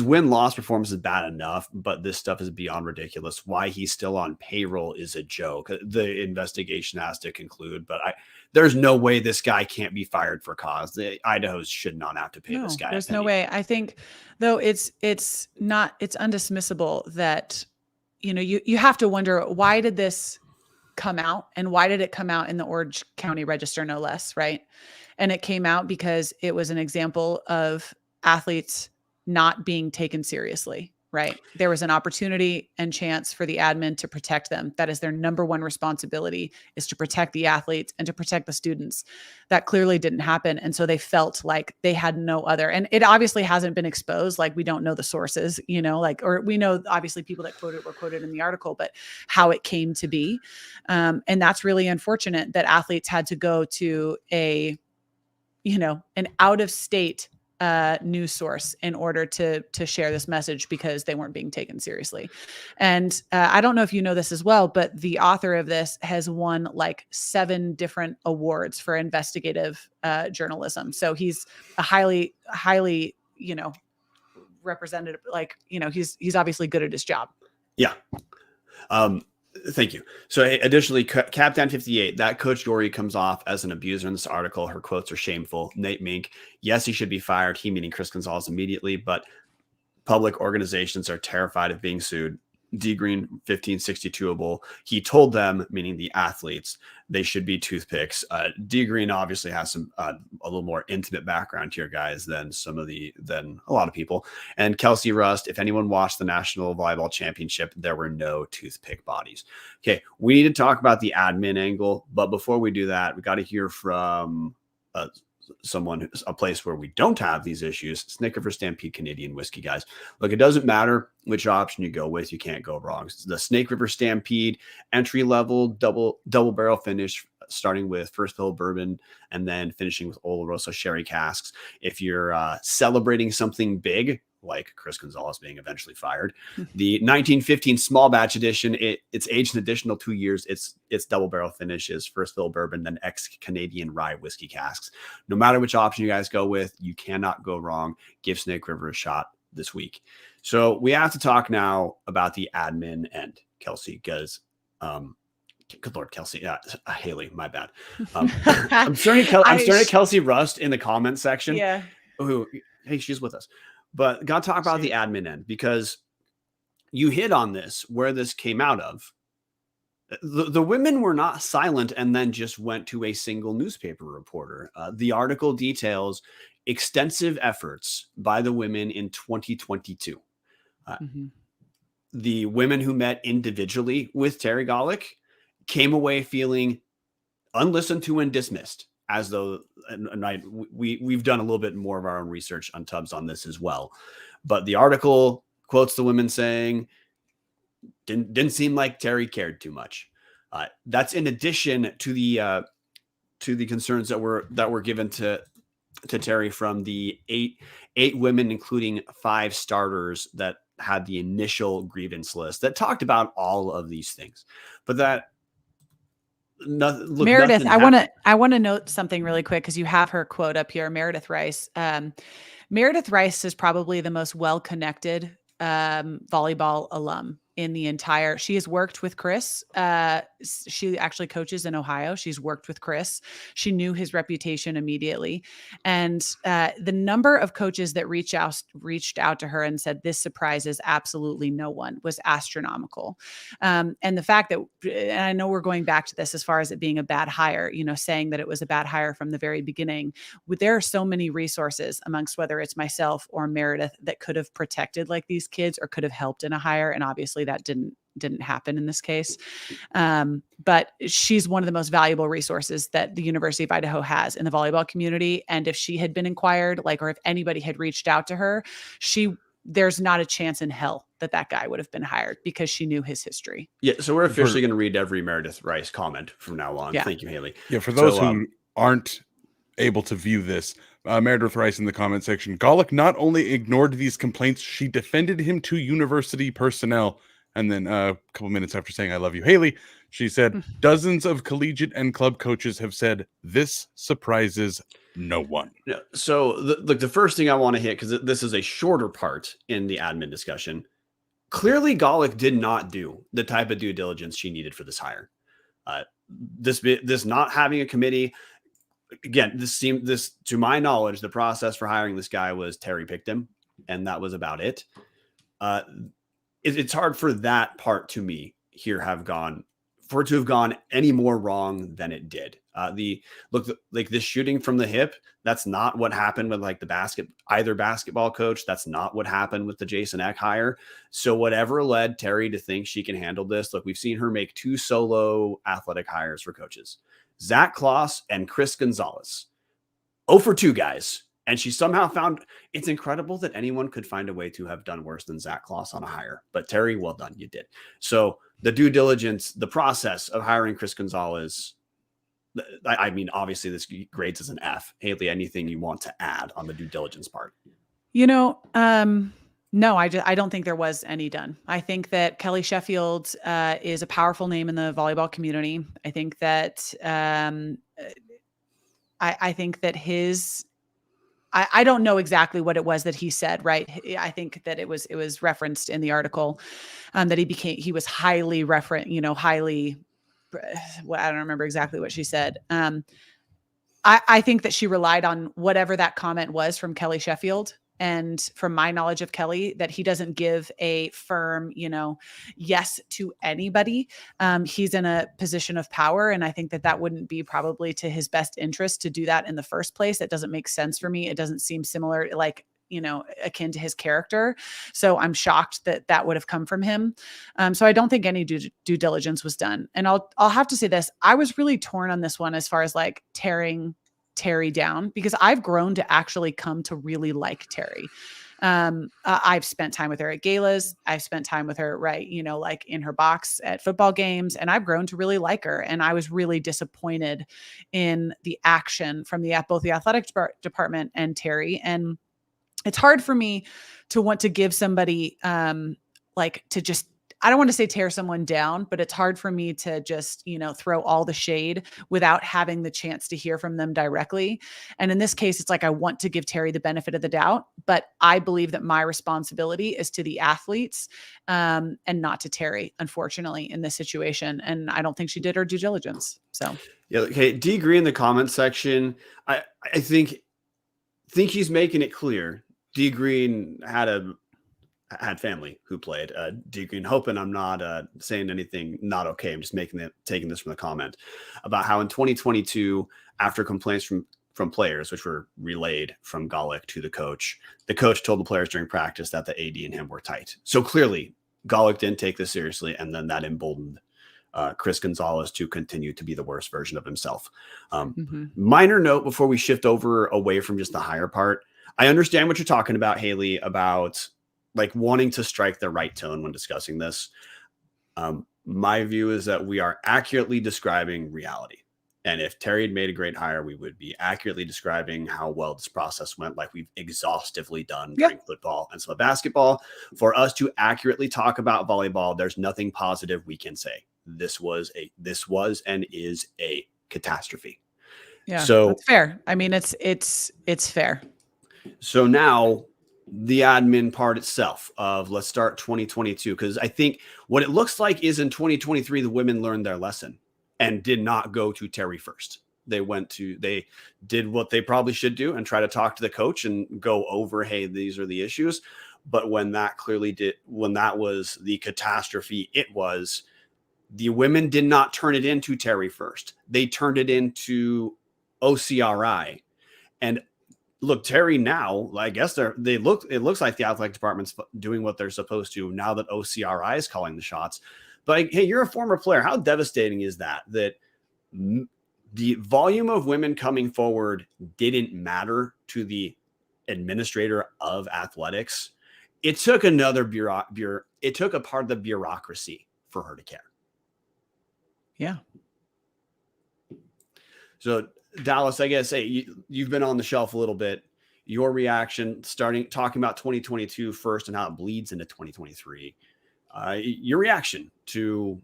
win-loss performance is bad enough, but this stuff is beyond ridiculous. Why he's still on payroll is a joke. The investigation has to conclude, but there's no way this guy can't be fired for cause. The Idaho's should not have to pay this guy. There's no way. I think, though, it's undismissible that, you have to wonder, why did this come out, and why did it come out in the Orange County Register, no less, right? And it came out because it was an example of athletes not being taken seriously, right? There was an opportunity and chance for the admin to protect them. That is their number one responsibility, is to protect the athletes and to protect the students. That clearly didn't happen. And so they felt like they had no other, and it obviously hasn't been exposed. Like, we don't know the sources, or we know obviously people that were quoted in the article, but how it came to be. And that's really unfortunate that athletes had to go to an out of state news source in order to share this message, because they weren't being taken seriously. And I don't know if you know this as well, but the author of this has won like 7 different awards for investigative journalism. So he's a highly, representative, he's obviously good at his job. Yeah. Thank you. So additionally, Captain 58, that Coach Dory comes off as an abuser in this article. Her quotes are shameful. Nate Mink, yes, he should be fired. He meaning Chris Gonzalez immediately, but public organizations are terrified of being sued. D Green 1562able. He told them, meaning the athletes, they should be toothpicks. D Green obviously has some a little more intimate background here, guys, than a lot of people. And Kelsey Rust, if anyone watched the National Volleyball Championship, there were no toothpick bodies. Okay, we need to talk about the admin angle, but before we do that, we got to hear from a place where we don't have these issues. Snake River Stampede Canadian whiskey, guys. Look, it doesn't matter which option you go with, you can't go wrong. The Snake River Stampede entry level double barrel finish, starting with first fill bourbon and then finishing with Oloroso sherry casks. If you're celebrating something big, like Chris Gonzalez being eventually fired, the 1915 small batch edition, it's aged an additional 2 years. It's double barrel finishes, first fill bourbon, then ex-Canadian rye whiskey casks. No matter which option you guys go with, you cannot go wrong. Give Snake River a shot this week. So we have to talk now about the admin end, Kelsey, because good Lord, Kelsey. Haley, my bad. I'm staring at Kelsey Rust in the comment section. Yeah. Hey, she's with us. But got to talk about the admin end, because you hit on this, where this came out of. The women were not silent and then just went to a single newspaper reporter. The article details extensive efforts by the women in 2022. The women who met individually with Terry Golick came away feeling unlistened to and dismissed, as though, we've done a little bit more of our own research on Tubbs on this as well. But the article quotes the women saying, didn't seem like Terry cared too much. That's in addition to the concerns that were given to Terry from the eight women, including 5 starters that had the initial grievance list that talked about all of these things. But that Meredith, I want to note something really quick, because you have her quote up here, Meredith Rice. Meredith Rice is probably the most well-connected volleyball alum in the entire. She has worked with Chris. She actually coaches in Ohio. She's worked with Chris. She knew his reputation immediately. And the number of coaches that reached out to her and said, this surprises absolutely no one, was astronomical. And the fact that, and I know we're going back to this as far as it being a bad hire, saying that it was a bad hire from the very beginning. There are so many resources amongst, whether it's myself or Meredith, that could have protected like these kids or could have helped in a hire. And obviously that didn't happen in this case. But she's one of the most valuable resources that the University of Idaho has in the volleyball community. And if she had been inquired, or if anybody had reached out to her, there's not a chance in hell that guy would have been hired, because she knew his history. Yeah. So we're officially going to read every Meredith Rice comment from now on. Yeah. Thank you, Haley. Yeah. For those who aren't able to view this, Meredith Rice in the comment section, Golick not only ignored these complaints, she defended him to university personnel. And then a couple minutes after saying, I love you, Haley, she said, dozens of collegiate and club coaches have said this surprises no one. Yeah. So the first thing I want to hit, because this is a shorter part in the admin discussion, clearly Golick did not do the type of due diligence she needed for this hire. This not having a committee. Again, this to my knowledge, the process for hiring this guy was Terry picked him, and that was about it. It's hard for that part to me here for it to have gone any more wrong than it did. This shooting from the hip, that's not what happened with either basketball coach. That's not what happened with the Jason Eck hire. So whatever led Terry to think she can handle this, we've seen her make 2 solo athletic hires for coaches, Zach Kloss and Chris Gonzalez. 0 for 2 guys. And she somehow found, it's incredible that anyone could find a way to have done worse than Zach Kloss on a hire. But Terry, well done, you did. So the due diligence, the process of hiring Chris Gonzalez, I mean, obviously this grades as an F. Haley, anything you want to add on the due diligence part? No, I don't think there was any done. I think that Kelly Sheffield is a powerful name in the volleyball community. I think that I think that I don't know exactly what it was that he said, right? I think that it was referenced in the article that he was highly highly, well, I don't remember exactly what she said. I think that she relied on whatever that comment was from Kelly Sheffield And from my knowledge of Kelly, that he doesn't give a firm, yes to anybody. He's in a position of power. And I think that wouldn't be probably to his best interest to do that in the first place. That doesn't make sense for me. It doesn't seem similar, like, akin to his character. So I'm shocked that would have come from him. So I don't think any due diligence was done. And I'll have to say this. I was really torn on this one as far as like tearing Terry down, because I've grown to actually come to really like Terry. I've spent time with her at galas. I've spent time with her, right, like in her box at football games, and I've grown to really like her. And I was really disappointed in the action from both the athletic department and Terry. And it's hard for me to want to give somebody, I don't want to say tear someone down, but it's hard for me to just, throw all the shade without having the chance to hear from them directly. And in this case, it's like, I want to give Terry the benefit of the doubt, but I believe that my responsibility is to the athletes, and not to Terry, unfortunately, in this situation. And I don't think she did her due diligence. So yeah. Okay. D Green in the comment section. I think he's making it clear. D Green had family who played. D Green, hoping I'm not saying anything not okay. I'm just taking this from the comment about how in 2022, after complaints from players, which were relayed from Golick to the coach told the players during practice that the AD and him were tight. So clearly Golick didn't take this seriously, and then that emboldened Chris Gonzalez to continue to be the worst version of himself. Minor note before we shift away from just the higher part. I understand what you're talking about, Haley, about like wanting to strike the right tone when discussing this. My view is that we are accurately describing reality. And if Terry had made a great hire, we would be accurately describing how well this process went, like we've exhaustively done during football and some basketball. For us to accurately talk about volleyball, there's nothing positive we can say. This was and is a catastrophe. Yeah, so that's fair. I mean, it's fair. So now the admin part itself of let's start 2022, because I think what it looks like is in 2023, the women learned their lesson and did not go to Terry first. They did what they probably should do and try to talk to the coach and go over, hey, these are the issues. But when that was the catastrophe, the women did not turn it into Terry first. They turned it into OCRI. And look, Terry now, I guess it looks like the athletic department's doing what they're supposed to now that OCRI is calling the shots. But hey, you're a former player. How devastating is that the volume of women coming forward didn't matter to the administrator of athletics? It took it took a part of the bureaucracy for her to care. Yeah. So Dallas, I guess, hey, you've been on the shelf a little bit. Your reaction, talking about 2022 first and how it bleeds into 2023. Your reaction to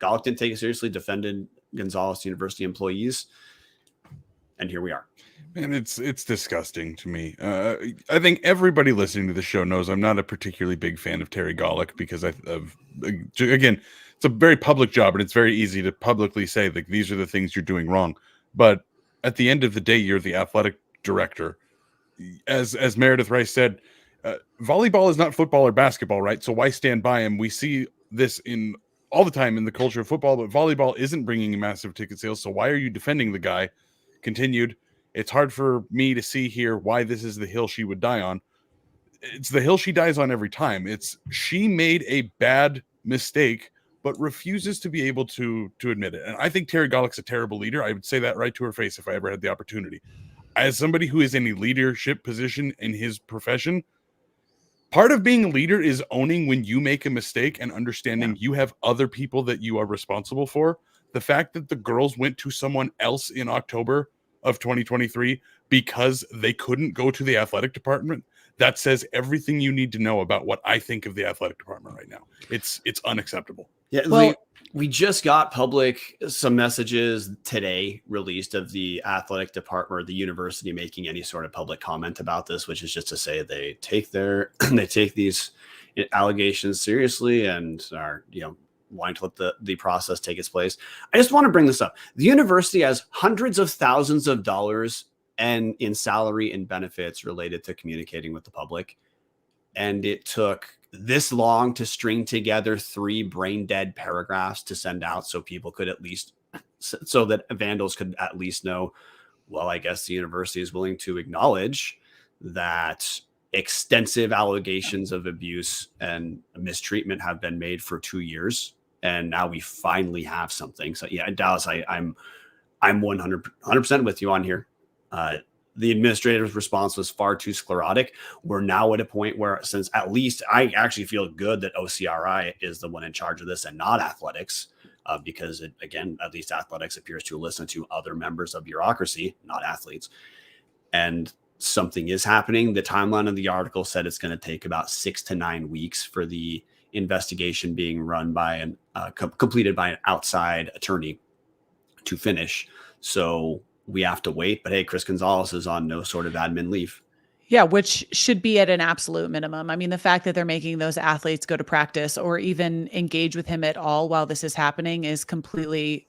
Golick didn't take it seriously, defended Gonzalez University employees, and here we are. And it's disgusting to me. I think everybody listening to the show knows I'm not a particularly big fan of Terry Golick because again, it's a very public job and it's very easy to publicly say that these are the things you're doing wrong. But at the end of the day, you're the athletic director. As Meredith Rice said, volleyball is not football or basketball, right? So why stand by him? We see this in all the time in the culture of football, but volleyball isn't bringing massive ticket sales. So why are you defending the guy? Continued. It's hard for me to see here why this is the hill she would die on. It's the hill she dies on every time. She made a bad mistake, but refuses to be able to admit it. And I think Terry Golick's a terrible leader. I would say that right to her face if I ever had the opportunity. As somebody who is in a leadership position in his profession, part of being a leader is owning when you make a mistake and understanding you have other people that you are responsible for. The fact that the girls went to someone else in October of 2023 because they couldn't go to the athletic department, that says everything you need to know about what I think of the athletic department right now. It's unacceptable. Yeah, well, we just got some messages today released of the athletic department or the university making any sort of public comment about this, which is just to say they take these allegations seriously and are, wanting to let the process take its place. I just want to bring this up. The university has hundreds of thousands of dollars and in salary and benefits related to communicating with the public. And it took this long to string together 3 brain dead paragraphs to send out so people could at least, so that vandals could at least know, well, I guess the university is willing to acknowledge that extensive allegations of abuse and mistreatment have been made for 2 years. And now we finally have something. So yeah, Dallas, I'm 100% with you on here. The administrator's response was far too sclerotic. We're now at a point where, since at least I actually feel good that OCRI is the one in charge of this and not athletics, because it, again, at least athletics appears to listen to other members of bureaucracy, not athletes. And something is happening. The timeline of the article said it's going to take about 6 to 9 weeks for the investigation being run by an completed by an outside attorney to finish. So we have to wait, but hey, Chris Gonzalez is on no sort of admin leave. Yeah, which should be at an absolute minimum. I mean, the fact that they're making those athletes go to practice or even engage with him at all while this is happening is completely,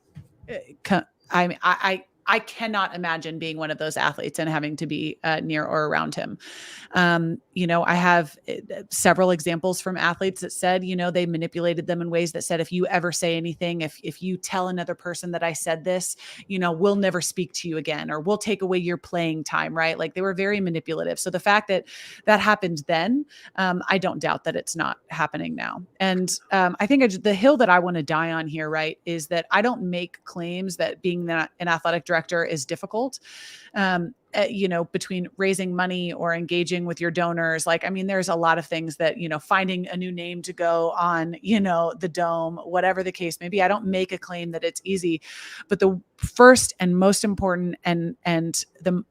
I cannot imagine being one of those athletes and having to be near or around him. I have several examples from athletes that said, they manipulated them in ways that said, if you ever say anything, if you tell another person that I said this, we'll never speak to you again, or we'll take away your playing time, right? Like, they were very manipulative. So the fact that that happened then, I don't doubt that it's not happening now. And I think the hill that I want to die on here, right, is that I don't make claims that being an athletic director is difficult. Between raising money or engaging with your donors. There's a lot of things that, finding a new name to go on, the dome, whatever the case may be. I don't make a claim that it's easy, but the first and most important and the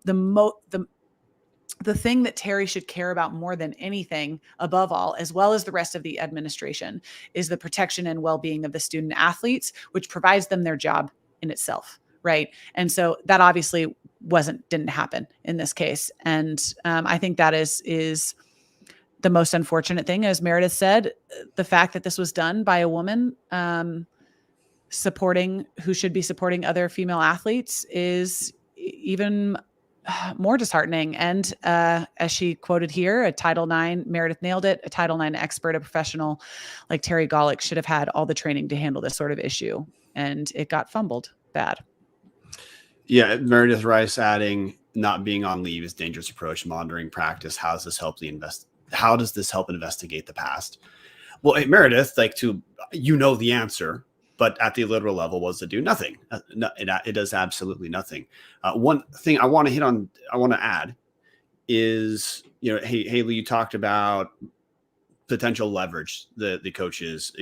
thing that Terry should care about more than anything, above all, as well as the rest of the administration, is the protection and well-being of the student athletes, which provides them their job in itself. Right. And so that obviously didn't happen in this case. And I think that is the most unfortunate thing. As Meredith said, the fact that this was done by a woman who should be supporting other female athletes is even more disheartening. And as she quoted here, Meredith nailed it, a Title IX expert, a professional like Terry Golick should have had all the training to handle this sort of issue. And it got fumbled bad. Yeah, Meredith Rice adding, not being on leave is dangerous approach, monitoring practice. How does this help investigate the past? Well, hey, Meredith, the answer, but at the literal level was to do nothing. It does absolutely nothing. One thing I want to add is, hey, Haley, you talked about potential leverage the coaches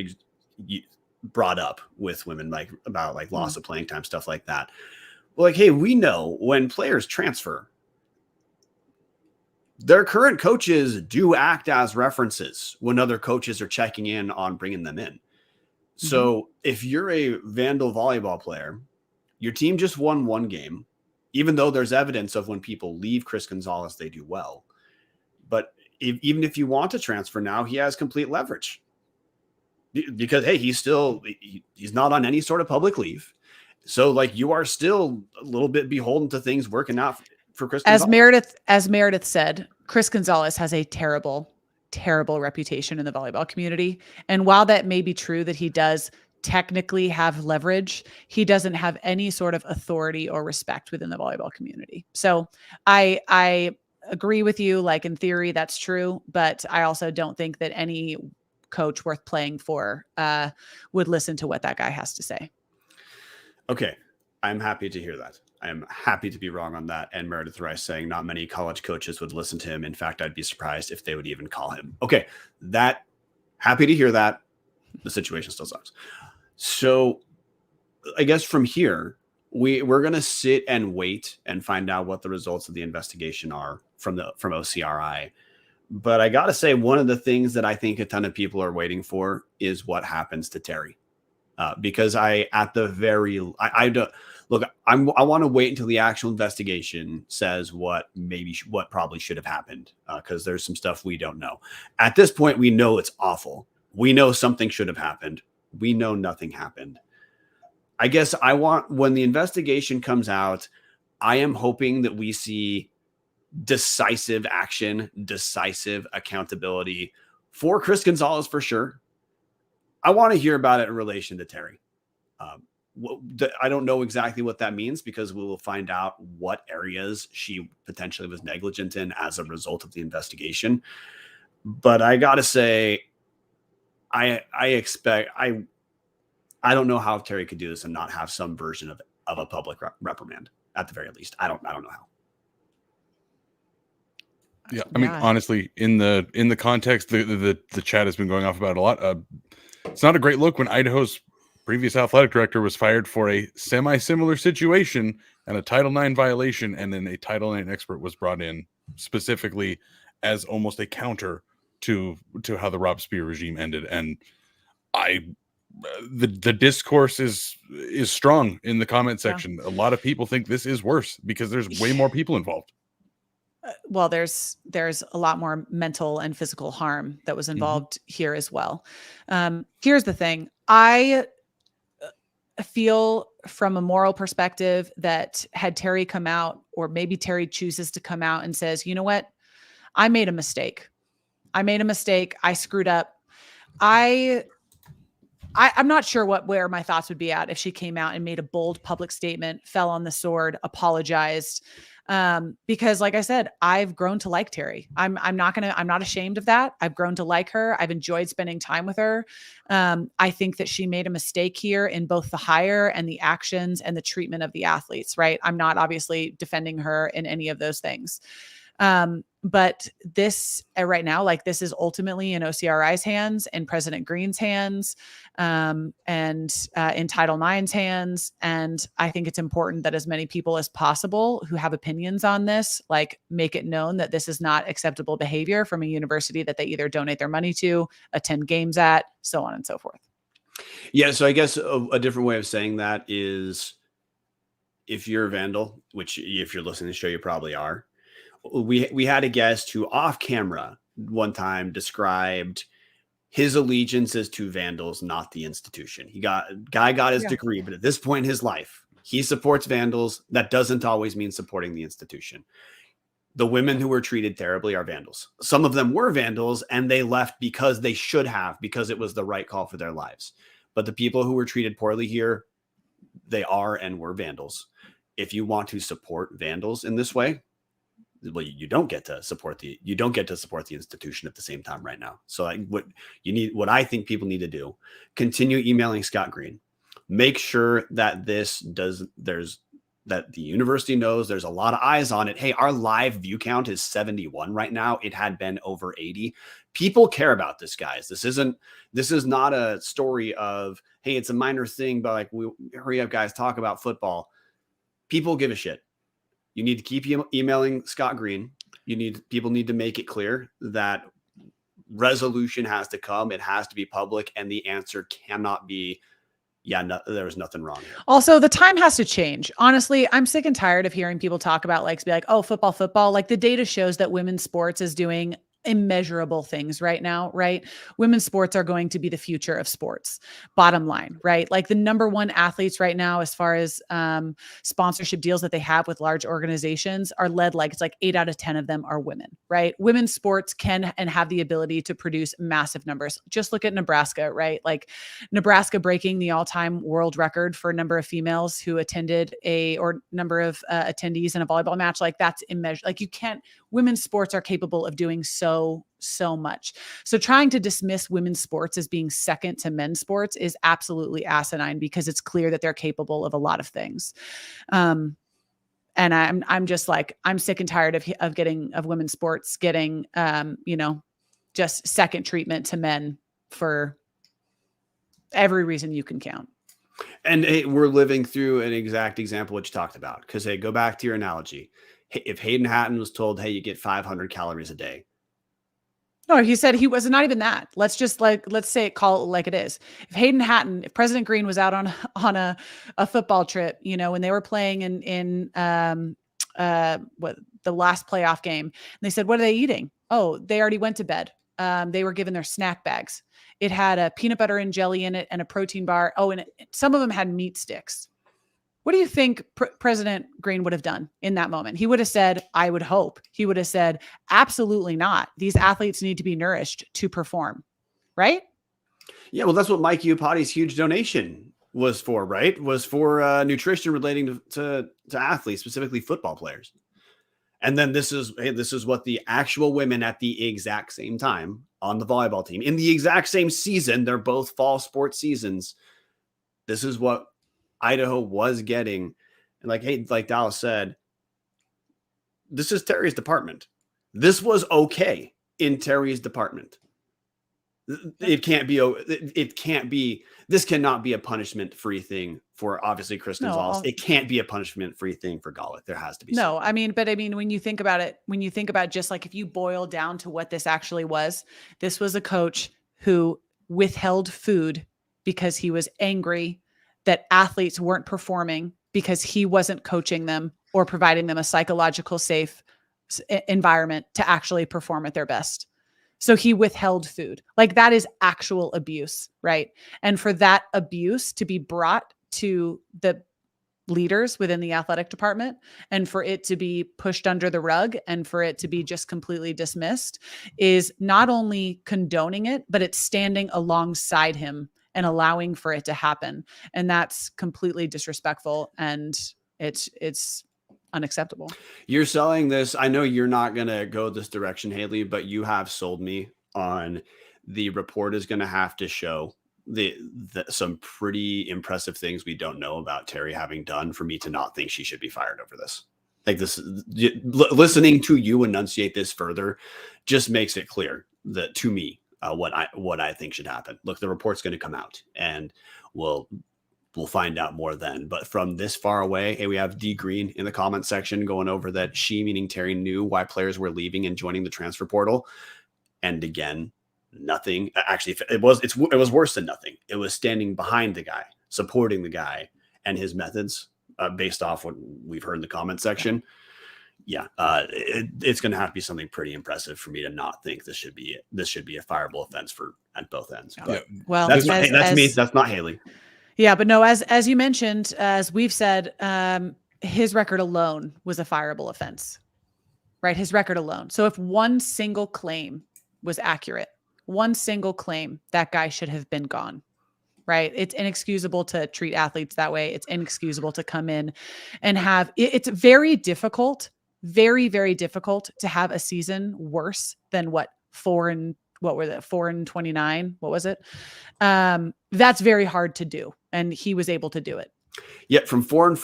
brought up with women, about loss of playing time, stuff like that. Well, hey, we know when players transfer, their current coaches do act as references when other coaches are checking in on bringing them in. Mm-hmm. So if you're a Vandal volleyball player, your team just won one game, even though there's evidence of when people leave Chris Gonzalez, they do well. But even if you want to transfer now, he has complete leverage because, hey, he's not on any sort of public leave. So you are still a little bit beholden to things working out for Chris Gonzalez. As Meredith said, Chris Gonzalez has a terrible, terrible reputation in the volleyball community. And while that may be true that he does technically have leverage, he doesn't have any sort of authority or respect within the volleyball community. So I agree with you. In theory, that's true. But I also don't think that any coach worth playing for would listen to what that guy has to say. Okay, I'm happy to hear that. I'm happy to be wrong on that. And Meredith Rice saying not many college coaches would listen to him. In fact, I'd be surprised if they would even call him. Okay, happy to hear that. The situation still sucks. So I guess from here, we're going to sit and wait and find out what the results of the investigation are from OCRI. But I got to say, one of the things that I think a ton of people are waiting for is what happens to Terry. Because I want to wait until the actual investigation says what probably should have happened, because there's some stuff we don't know. At this point, we know it's awful. We know something should have happened. We know nothing happened. I guess when the investigation comes out, I am hoping that we see decisive action, decisive accountability for Chris Gonzalez for sure. I want to hear about it in relation to Terry. I don't know exactly what that means because we will find out what areas she potentially was negligent in as a result of the investigation. But I got to say, I don't know how Terry could do this and not have some version of a public reprimand at the very least. I don't know how. Yeah, I mean, honestly, in the context, the chat has been going off about it a lot. It's not a great look when Idaho's previous athletic director was fired for a semi-similar situation and a Title IX violation, and then a Title IX expert was brought in specifically as almost a counter to how the Rob Spear regime ended. And the discourse is strong in the comment section. A lot of people think this is worse because there's way more people involved. Well, there's a lot more mental and physical harm that was involved here as well. Here's the thing. I feel from a moral perspective that had Terry come out, or maybe Terry chooses to come out and says, you know what, I made a mistake. I screwed up. I'm not sure where my thoughts would be at if she came out and made a bold public statement, fell on the sword, apologized. Because like I said, I've grown to like Terry. I'm not ashamed of that. I've grown to like her. I've enjoyed spending time with her. I think that she made a mistake here in both the hire and the actions and the treatment of the athletes, right? I'm not obviously defending her in any of those things. But this right now, like this is ultimately in OCRI's hands and President Green's hands, and in Title IX's hands. And I think it's important that as many people as possible who have opinions on this, like make it known that this is not acceptable behavior from a university that they either donate their money to, attend games at, so on and so forth. Yeah. So I guess a different way of saying that is if you're a vandal, which if you're listening to the show, you probably are. We had a guest who off camera one time described his allegiances to vandals, not the institution. Guy got his degree, but at this point in his life, he supports vandals. That doesn't always mean supporting the institution. The women who were treated terribly are vandals. Some of them were vandals and they left because they should have, because it was the right call for their lives. But the people who were treated poorly here, they are and were vandals. If you want to support vandals in this way, well, you don't get to support the institution at the same time right now. So what I think people need to do, continue emailing Scott Green, make sure that that the university knows there's a lot of eyes on it. Hey, our live view count is 71 right now. It had been over 80. People care about this, guys. This is not a story of, hey, it's a minor thing, but like, hurry up, guys, talk about football. People give a shit. You need to keep emailing Scott Green. People need to make it clear that resolution has to come. It has to be public. And the answer cannot be, there was nothing wrong here. Also, the time has to change. Honestly, I'm sick and tired of hearing people talk about be like, oh, football. Like the data shows that women's sports is doing immeasurable things right now, right? Women's sports are going to be the future of sports, bottom line, right? Like the number one athletes right now, as far as sponsorship deals that they have with large organizations are led, like it's like 8 out of 10 of them are women, right? Women's sports can and have the ability to produce massive numbers. Just look at Nebraska, right? Like Nebraska breaking the all-time world record for number of females who attended number of attendees in a volleyball match. Like that's immeasurable. Like women's sports are capable of doing so much. So trying to dismiss women's sports as being second to men's sports is absolutely asinine because it's clear that they're capable of a lot of things. And I'm just like, I'm sick and tired of women's sports getting, just second treatment to men for every reason you can count. And hey, we're living through an exact example which you talked about. Because hey, go back to your analogy. If Hayden Hatton was told, hey, you get 500 calories a day. No, he said he was not even that. Let's call it like it is. If President Green was out on a football trip, when they were playing in the last playoff game, and they said, what are they eating? Oh, they already went to bed. They were given their snack bags. It had a peanut butter and jelly in it and a protein bar. Oh, and some of them had meat sticks. What do you think President Green would have done in that moment? He would have said, I would hope. He would have said, absolutely not. These athletes need to be nourished to perform, right? Yeah, well, that's what Mike Iupati's huge donation was for, right? Was for nutrition relating to athletes, specifically football players. And then this is what the actual women at the exact same time on the volleyball team, in the exact same season, they're both fall sports seasons. This is what Idaho was getting. And like Dallas said, this is Terry's department. This was okay in Terry's department. This cannot be a punishment-free thing for obviously Chris Gonzalez. It can't be a punishment-free thing for Golick. There has to be something. I mean, when you think about it, just like if you boil down to what this actually was, this was a coach who withheld food because he was angry that athletes weren't performing because he wasn't coaching them or providing them a psychological safe environment to actually perform at their best. So he withheld food. Like, that is actual abuse, right? And for that abuse to be brought to the leaders within the athletic department and for it to be pushed under the rug and for it to be just completely dismissed is not only condoning it, but it's standing alongside him and allowing for it to happen. And that's completely disrespectful, and it's unacceptable. You're selling this. I know you're not going to go this direction, Haley, but you have sold me on the report is going to have to show some pretty impressive things we don't know about Terry having done for me to not think she should be fired over this. Like, this, listening to you enunciate this further just makes it clear that to me, what I think should happen. Look, the report's going to come out and we'll find out more then. But from this far away, hey, we have D Green in the comment section going over that she, meaning Terry, knew why players were leaving and joining the transfer portal. And again, nothing. Actually, it was worse than nothing. It was standing behind the guy, supporting the guy and his methods based off what we've heard in the comment section. Yeah, it's going to have to be something pretty impressive for me to not think this should be a fireable offense at both ends. But well, that's me. That's not Haley. Yeah, but no, as you mentioned, as we've said, his record alone was a fireable offense, right? His record alone. So if one single claim was accurate, that guy should have been gone, right? It's inexcusable to treat athletes that way. It's inexcusable to come in and it's very difficult, very, very difficult to have a season worse than 4 and 29. What was it? That's very hard to do. And he was able to do it. Yeah. From 4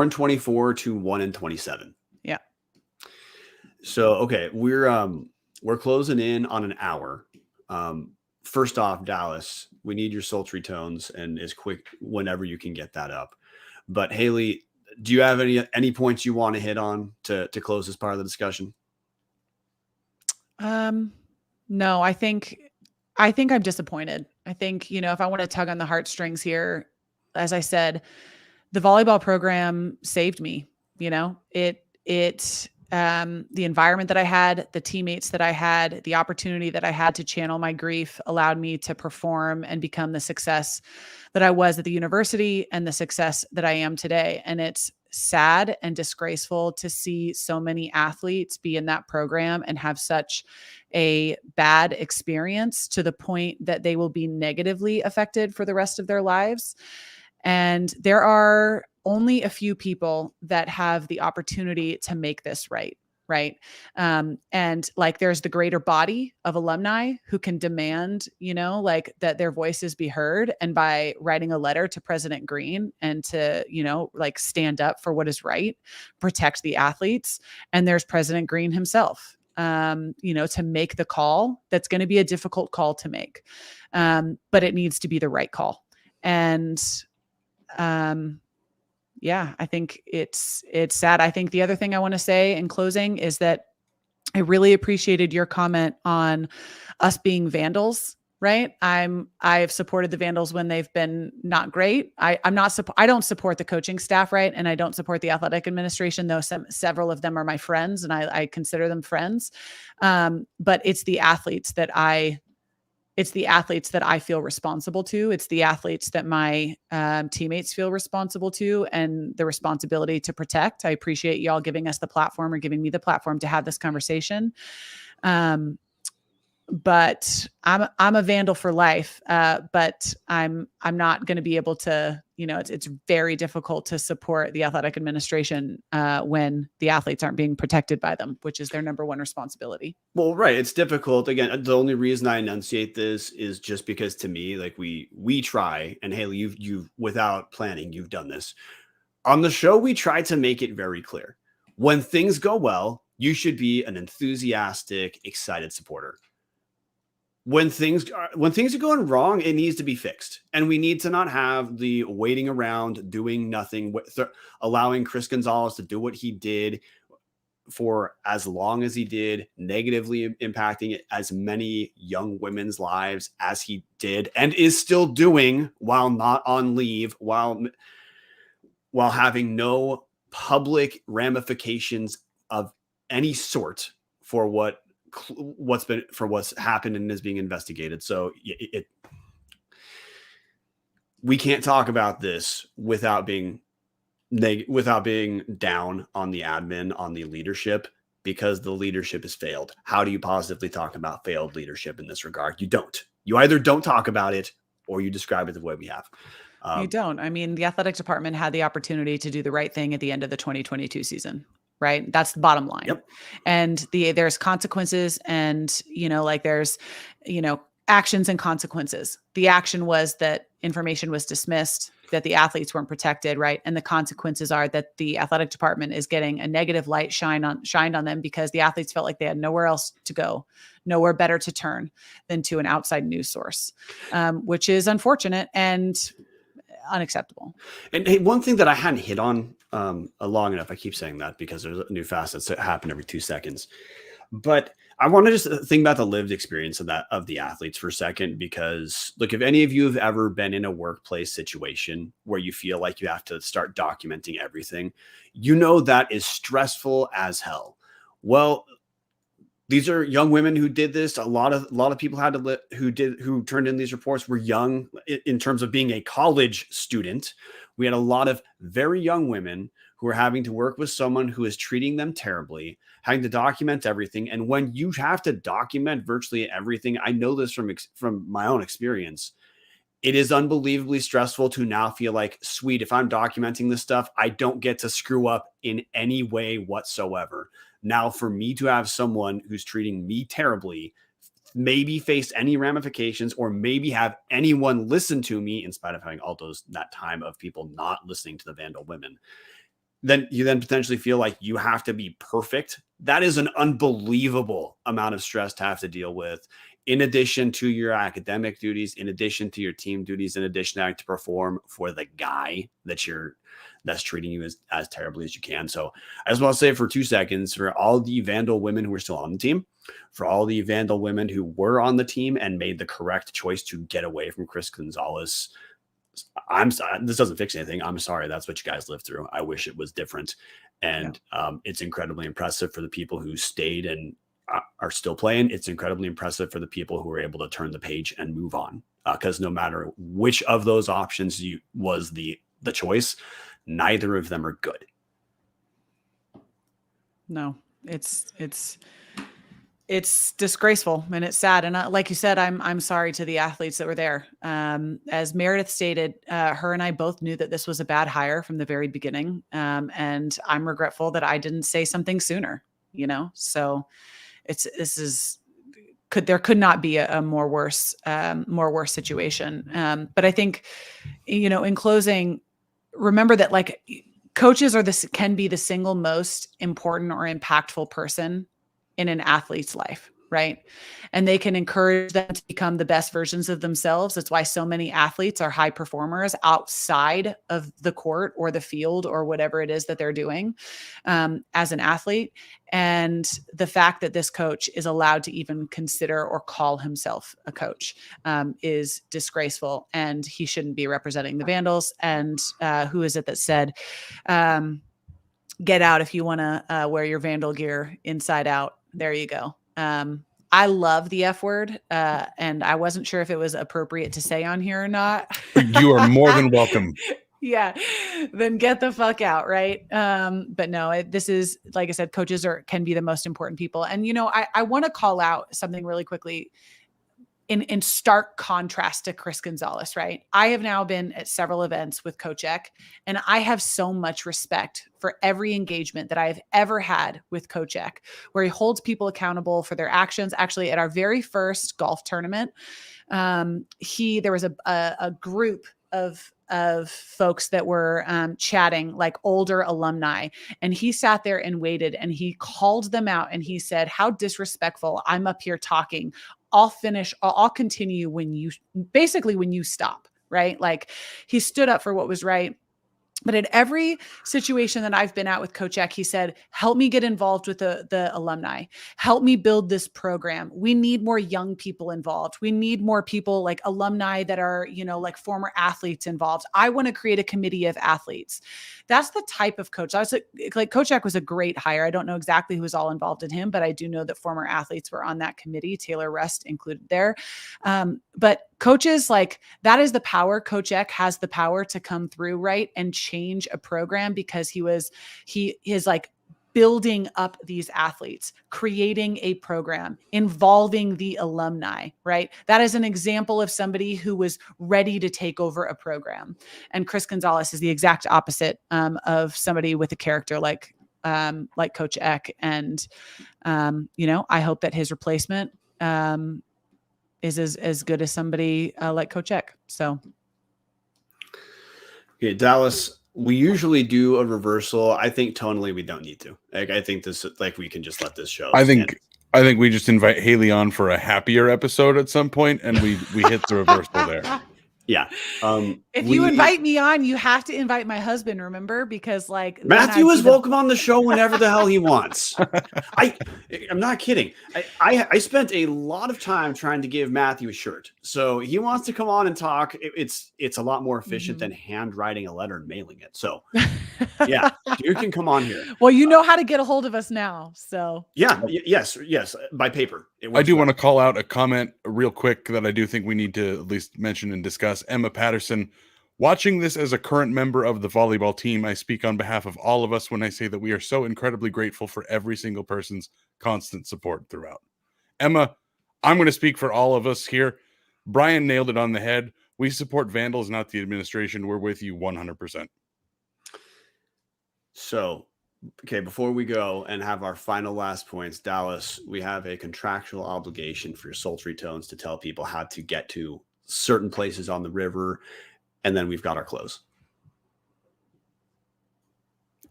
and 24 to 1 and 27. Yeah. So, okay. We're closing in on an hour. First off, Dallas, we need your sultry tones and as quick whenever you can get that up. But Haley, do you have any points you want to hit on to close this part of the discussion? No, I think I'm disappointed. I think, if I want to tug on the heartstrings here, as I said, the volleyball program saved me. The environment that I had, the teammates that I had, the opportunity that I had to channel my grief allowed me to perform and become the success that I was at the university and the success that I am today. And it's sad and disgraceful to see so many athletes be in that program and have such a bad experience to the point that they will be negatively affected for the rest of their lives. And there are only a few people that have the opportunity to make this right. Right. And like, there's the greater body of alumni who can demand, that their voices be heard. And by writing a letter to President Green and to, stand up for what is right, protect the athletes. And there's President Green himself, to make the call. That's going to be a difficult call to make. But it needs to be the right call. And, yeah, I think it's sad. I think the other thing I want to say in closing is that I really appreciated your comment on us being vandals, right? I've supported the Vandals when they've been not great. I don't support the coaching staff, right? And I don't support the athletic administration, though several of them are my friends and I consider them friends. But it's the athletes that I it's the athletes that I feel responsible to. It's the athletes that my teammates feel responsible to, and the responsibility to protect. I appreciate y'all giving us the platform, or giving me the platform to have this conversation. But I'm a Vandal for life. But I'm not going to be able to, it's very difficult to support the athletic administration when the athletes aren't being protected by them, which is their number one responsibility. Well, right. It's difficult. Again, the only reason I enunciate this is just because, to me, like, we try, and Haley, you've without planning, you've done this on the show. We try to make it very clear: when things go well, you should be an enthusiastic, excited supporter. When things are going wrong, it needs to be fixed. And we need to not have the waiting around, doing nothing, allowing Chris Gonzalez to do what he did for as long as he did, negatively impacting as many young women's lives as he did and is still doing while not on leave, while having no public ramifications of any sort for what's happened and is being investigated. So we can't talk about this without being down on the admin, on the leadership, because the leadership has failed. How do you positively talk about failed leadership in this regard? You don't. You either don't talk about it, or you describe it the way we have. You don't. I mean, the athletic department had the opportunity to do the right thing at the end of the 2022 season. Right. That's the bottom line. Yep. And there's consequences, and, there's, actions and consequences. The action was that information was dismissed, that the athletes weren't protected. Right. And the consequences are that the athletic department is getting a negative light shined on them, because the athletes felt like they had nowhere else to go, nowhere better to turn than to an outside news source, which is unfortunate and unacceptable. And hey, one thing that I hadn't hit on long enough, I keep saying that because there's new facets that happen every 2 seconds, but I want to just think about the lived experience of the athletes for a second, because look, if any of you have ever been in a workplace situation where you feel like you have to start documenting everything, that is stressful as hell. Well, these are young women who did this. A lot of people had to who turned in these reports were young in terms of being a college student. We had a lot of very young women who are having to work with someone who is treating them terribly, having to document everything. And when you have to document virtually everything, I know this from my own experience, it is unbelievably stressful to now feel like, sweet, if I'm documenting this stuff, I don't get to screw up in any way whatsoever. Now, for me to have someone who's treating me terribly, maybe face any ramifications, or maybe have anyone listen to me in spite of having that time of people not listening to the Vandal women, then you potentially feel like you have to be perfect. That is an unbelievable amount of stress to have to deal with, in addition to your academic duties, in addition to your team duties, in addition to having to perform for the guy that's treating you as terribly as you can. So I just want to say for 2 seconds, for all the Vandal women who are still on the team, for all the Vandal women who were on the team and made the correct choice to get away from Chris Gonzalez, this doesn't fix anything. I'm sorry. That's what you guys lived through. I wish it was different. And it's incredibly impressive for the people who stayed and are still playing. It's incredibly impressive for the people who were able to turn the page and move on. Because no matter which of those options was the choice, neither of them are good. No, it's disgraceful, and it's sad. And like you said, I'm sorry to the athletes that were there. As Meredith stated, her and I both knew that this was a bad hire from the very beginning. And I'm regretful that I didn't say something sooner, so there could not be a more worse situation. But I think, in closing, remember that coaches can be the single most important or impactful person in an athlete's life, right? And they can encourage them to become the best versions of themselves. That's why so many athletes are high performers outside of the court or the field or whatever it is that they're doing as an athlete. And the fact that this coach is allowed to even consider or call himself a coach is disgraceful, and he shouldn't be representing the Vandals. And who is it that said, get out if you want to wear your Vandal gear inside out? There you go. I love the F word, and I wasn't sure if it was appropriate to say on here or not. You are more than welcome. Yeah, then get the fuck out, right? But no, this is, like I said, coaches can be the most important people. And, I want to call out something really quickly in stark contrast to Chris Gonzalez, right? I have now been at several events with Coach Eck, and I have so much respect for every engagement that I've ever had with Coach Eck, where he holds people accountable for their actions. Actually, at our very first golf tournament, there was a group of folks that were chatting, like older alumni. And he sat there and waited, and he called them out, and he said, "How disrespectful. I'm up here talking. I'll continue when you stop." Right? Like, he stood up for what was right. But in every situation that I've been at with Coach Eck, he said, "Help me get involved with the alumni. Help me build this program. We need more young people involved. We need more people like alumni that are, like former athletes involved. I want to create a committee of athletes." That's the type of coach. Coach Eck was a great hire. I don't know exactly who was all involved in him, but I do know that former athletes were on that committee, Taylor Rust included there. But coaches, like, that is the power. Coach Eck has the power to come through, right, and change a program, because he is like building up these athletes, creating a program, involving the alumni, right? That is an example of somebody who was ready to take over a program. And Chris Gonzalez is the exact opposite of somebody with a character like Coach Eck. And, I hope that his replacement is as good as somebody like Coach Eck. So. Okay, Dallas, we usually do a reversal. I think tonally we don't need to. I think we can just let this show. I think we just invite Haley on for a happier episode at some point, and we hit the reversal there. Yeah. If you invite me on, you have to invite my husband, remember? Because Matthew is welcome on the show whenever the hell he wants. I'm not kidding. I spent a lot of time trying to give Matthew a shirt. So he wants to come on and talk. It's a lot more efficient than handwriting a letter and mailing it. So yeah, you can come on here. Well, you know how to get a hold of us now. So yeah, yes, by paper. I do want to call out a comment real quick that I do think we need to at least mention and discuss. Emma Patterson, watching this as a current member of the volleyball team, I speak on behalf of all of us when I say that we are so incredibly grateful for every single person's constant support throughout. Emma, I'm going to speak for all of us here. Bryan nailed it on the head. We support Vandals, not the administration. We're with you 100%. So, okay, before we go and have our final last points, Dallas, we have a contractual obligation for your sultry tones to tell people how to get to certain places on the river, and then we've got our close.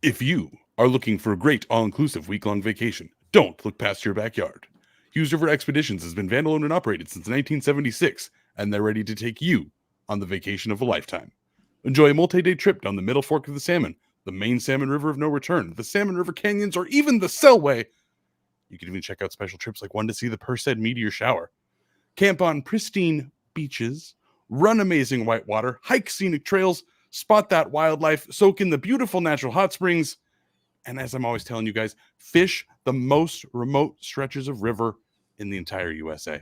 If you are looking for a great all-inclusive week-long vacation, don't look past your backyard. Hughes River Expeditions has been Vandal-owned and operated since 1976, and they're ready to take you on the vacation of a lifetime. Enjoy a multi-day trip down the Middle Fork of the Salmon, the main Salmon River of No Return, the Salmon River Canyons, or even the Selway. You can even check out special trips like one to see the Perseid meteor shower. Camp on pristine beaches, run amazing whitewater, hike scenic trails, spot that wildlife, soak in the beautiful natural hot springs, and as I'm always telling you guys, fish the most remote stretches of river in the entire USA.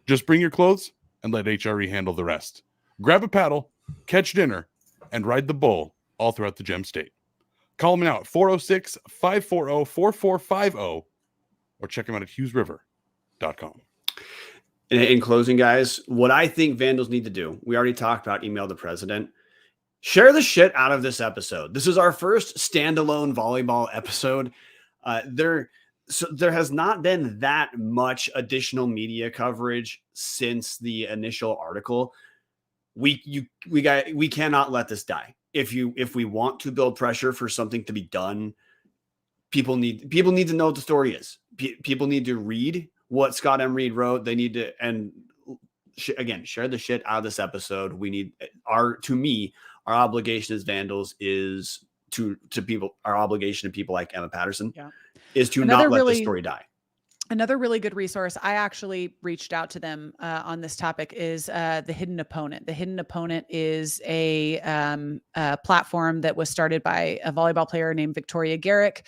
Just bring your clothes and let HRE handle the rest. Grab a paddle, catch dinner, and ride the bull all throughout the Gem State. Call them now at 406-540-4450 or check them out at hughesriver.com. In closing, guys, what I think Vandals need to do, we already talked about email the president. Share the shit out of this episode. This is our first standalone volleyball episode. There has not been that much additional media coverage since the initial article. We cannot let this die. If we want to build pressure for something to be done, people need to know what the story is. People need to read what Scott M. Reed wrote. They need to, and again, share the shit out of this episode. We need our obligation as Vandals is to people, our obligation to people like Emma Patterson is to not let this story die. Another really good resource, I actually reached out to them on this topic, is The Hidden Opponent. The Hidden Opponent is a platform that was started by a volleyball player named Victoria Garrick,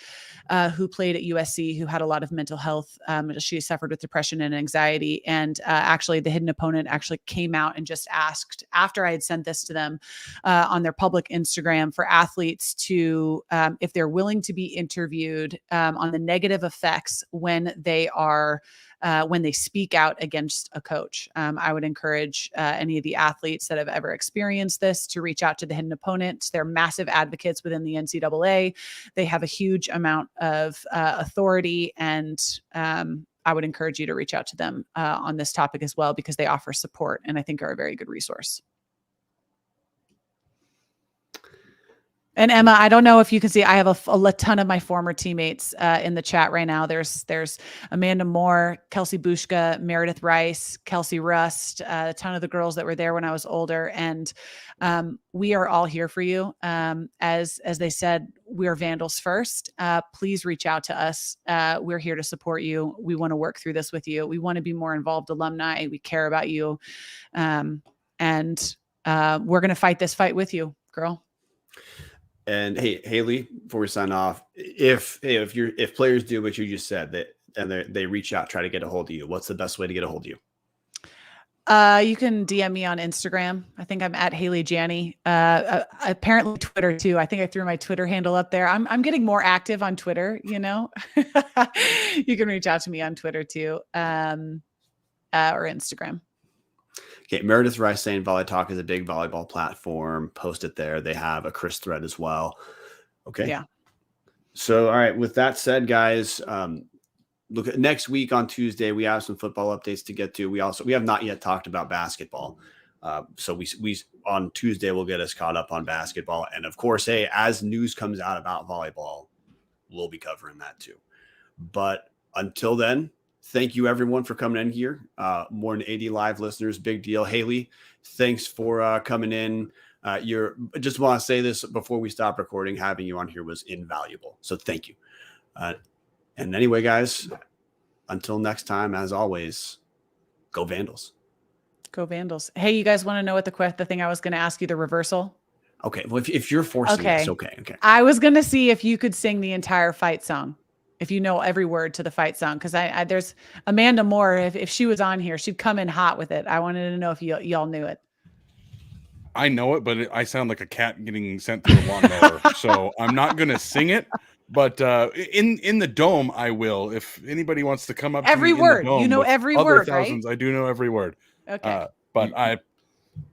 who played at USC, who had a lot of mental health. She suffered with depression and anxiety. And actually, The Hidden Opponent actually came out and just asked, after I had sent this to them on their public Instagram, for athletes to, if they're willing to be interviewed on the negative effects when they speak out against a coach. I would encourage any of the athletes that have ever experienced this to reach out to The Hidden Opponent. They're massive advocates within the NCAA. They have a huge amount of authority, and I would encourage you to reach out to them on this topic as well, because they offer support and I think are a very good resource. And Emma, I don't know if you can see, I have a ton of my former teammates in the chat right now. There's Amanda Moore, Kelsey Bushka, Meredith Rice, Kelsey Rust, a ton of the girls that were there when I was older. And we are all here for you. As they said, we're Vandals first. Please reach out to us. We're here to support you. We want to work through this with you. We want to be more involved alumni. We care about you. And we're going to fight this fight with you, girl. And hey, Haley, before we sign off, if players do what you just said, that and they reach out, try to get a hold of you, what's the best way to get a hold of you? You can DM me on Instagram. I think I'm at Haley Janney. Apparently Twitter too. I think I threw my Twitter handle up there. I'm getting more active on Twitter, you know. You can reach out to me on Twitter too, or Instagram. Okay, Meredith Rice saying Volley Talk is a big volleyball platform. Post it there. They have a Chris thread as well. Okay. Yeah. So, all right. With that said, guys, look at next week on Tuesday. We have some football updates to get to. We have not yet talked about basketball. So we on Tuesday we'll get us caught up on basketball. And of course, hey, as news comes out about volleyball, we'll be covering that too. But until then, thank you everyone for coming in here. More than 80 live listeners, big deal. Haley, thanks for coming in. Just want to say this before we stop recording, having you on here was invaluable. So thank you. And anyway, guys, until next time, as always, go Vandals. Go Vandals. Hey, you guys want to know what the thing I was going to ask you, the reversal? Okay. Well, if you're forcing it, it's okay. Okay. I was going to see if you could sing the entire fight song. If you know every word to the fight song, because there's Amanda Moore. If she was on here, she'd come in hot with it. I wanted to know if y'all knew it. I know it, but I sound like a cat getting sent through a lawnmower, so I'm not gonna sing it. But in the dome, I will. If anybody wants to come up, every to me word, in the dome you know every word, thousands, right? I do know every word. Okay, but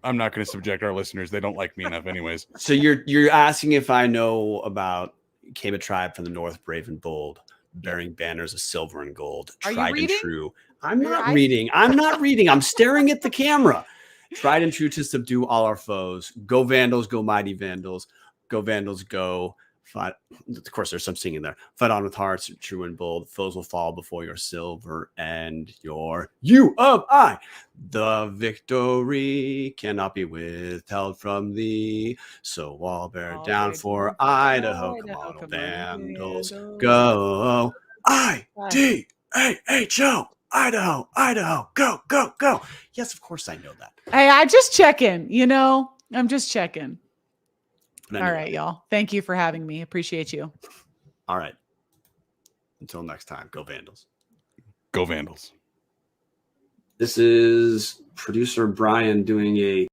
I'm not going to subject our listeners. They don't like me enough, anyways. So you're asking if I know about came a tribe from the north, brave and bold, bearing banners of silver and gold, tried and true. I'm not reading. I'm staring at the camera. Tried and true to subdue all our foes. Go Vandals, go mighty Vandals. Go Vandals, go. Fight. Of course, there's some singing there. Fight on with hearts, true and bold. Foes will fall before your silver and your you of I. The victory cannot be withheld from thee. So all bear down for Idaho. Come on, Vandals, go. IDAHO. Idaho, Idaho, go, go, go. Yes, of course I know that. Hey, I just checking, I'm just checking. Anyway. All right, y'all. Thank you for having me. Appreciate you. All right. Until next time, go Vandals. Go Vandals. This is producer Bryan doing a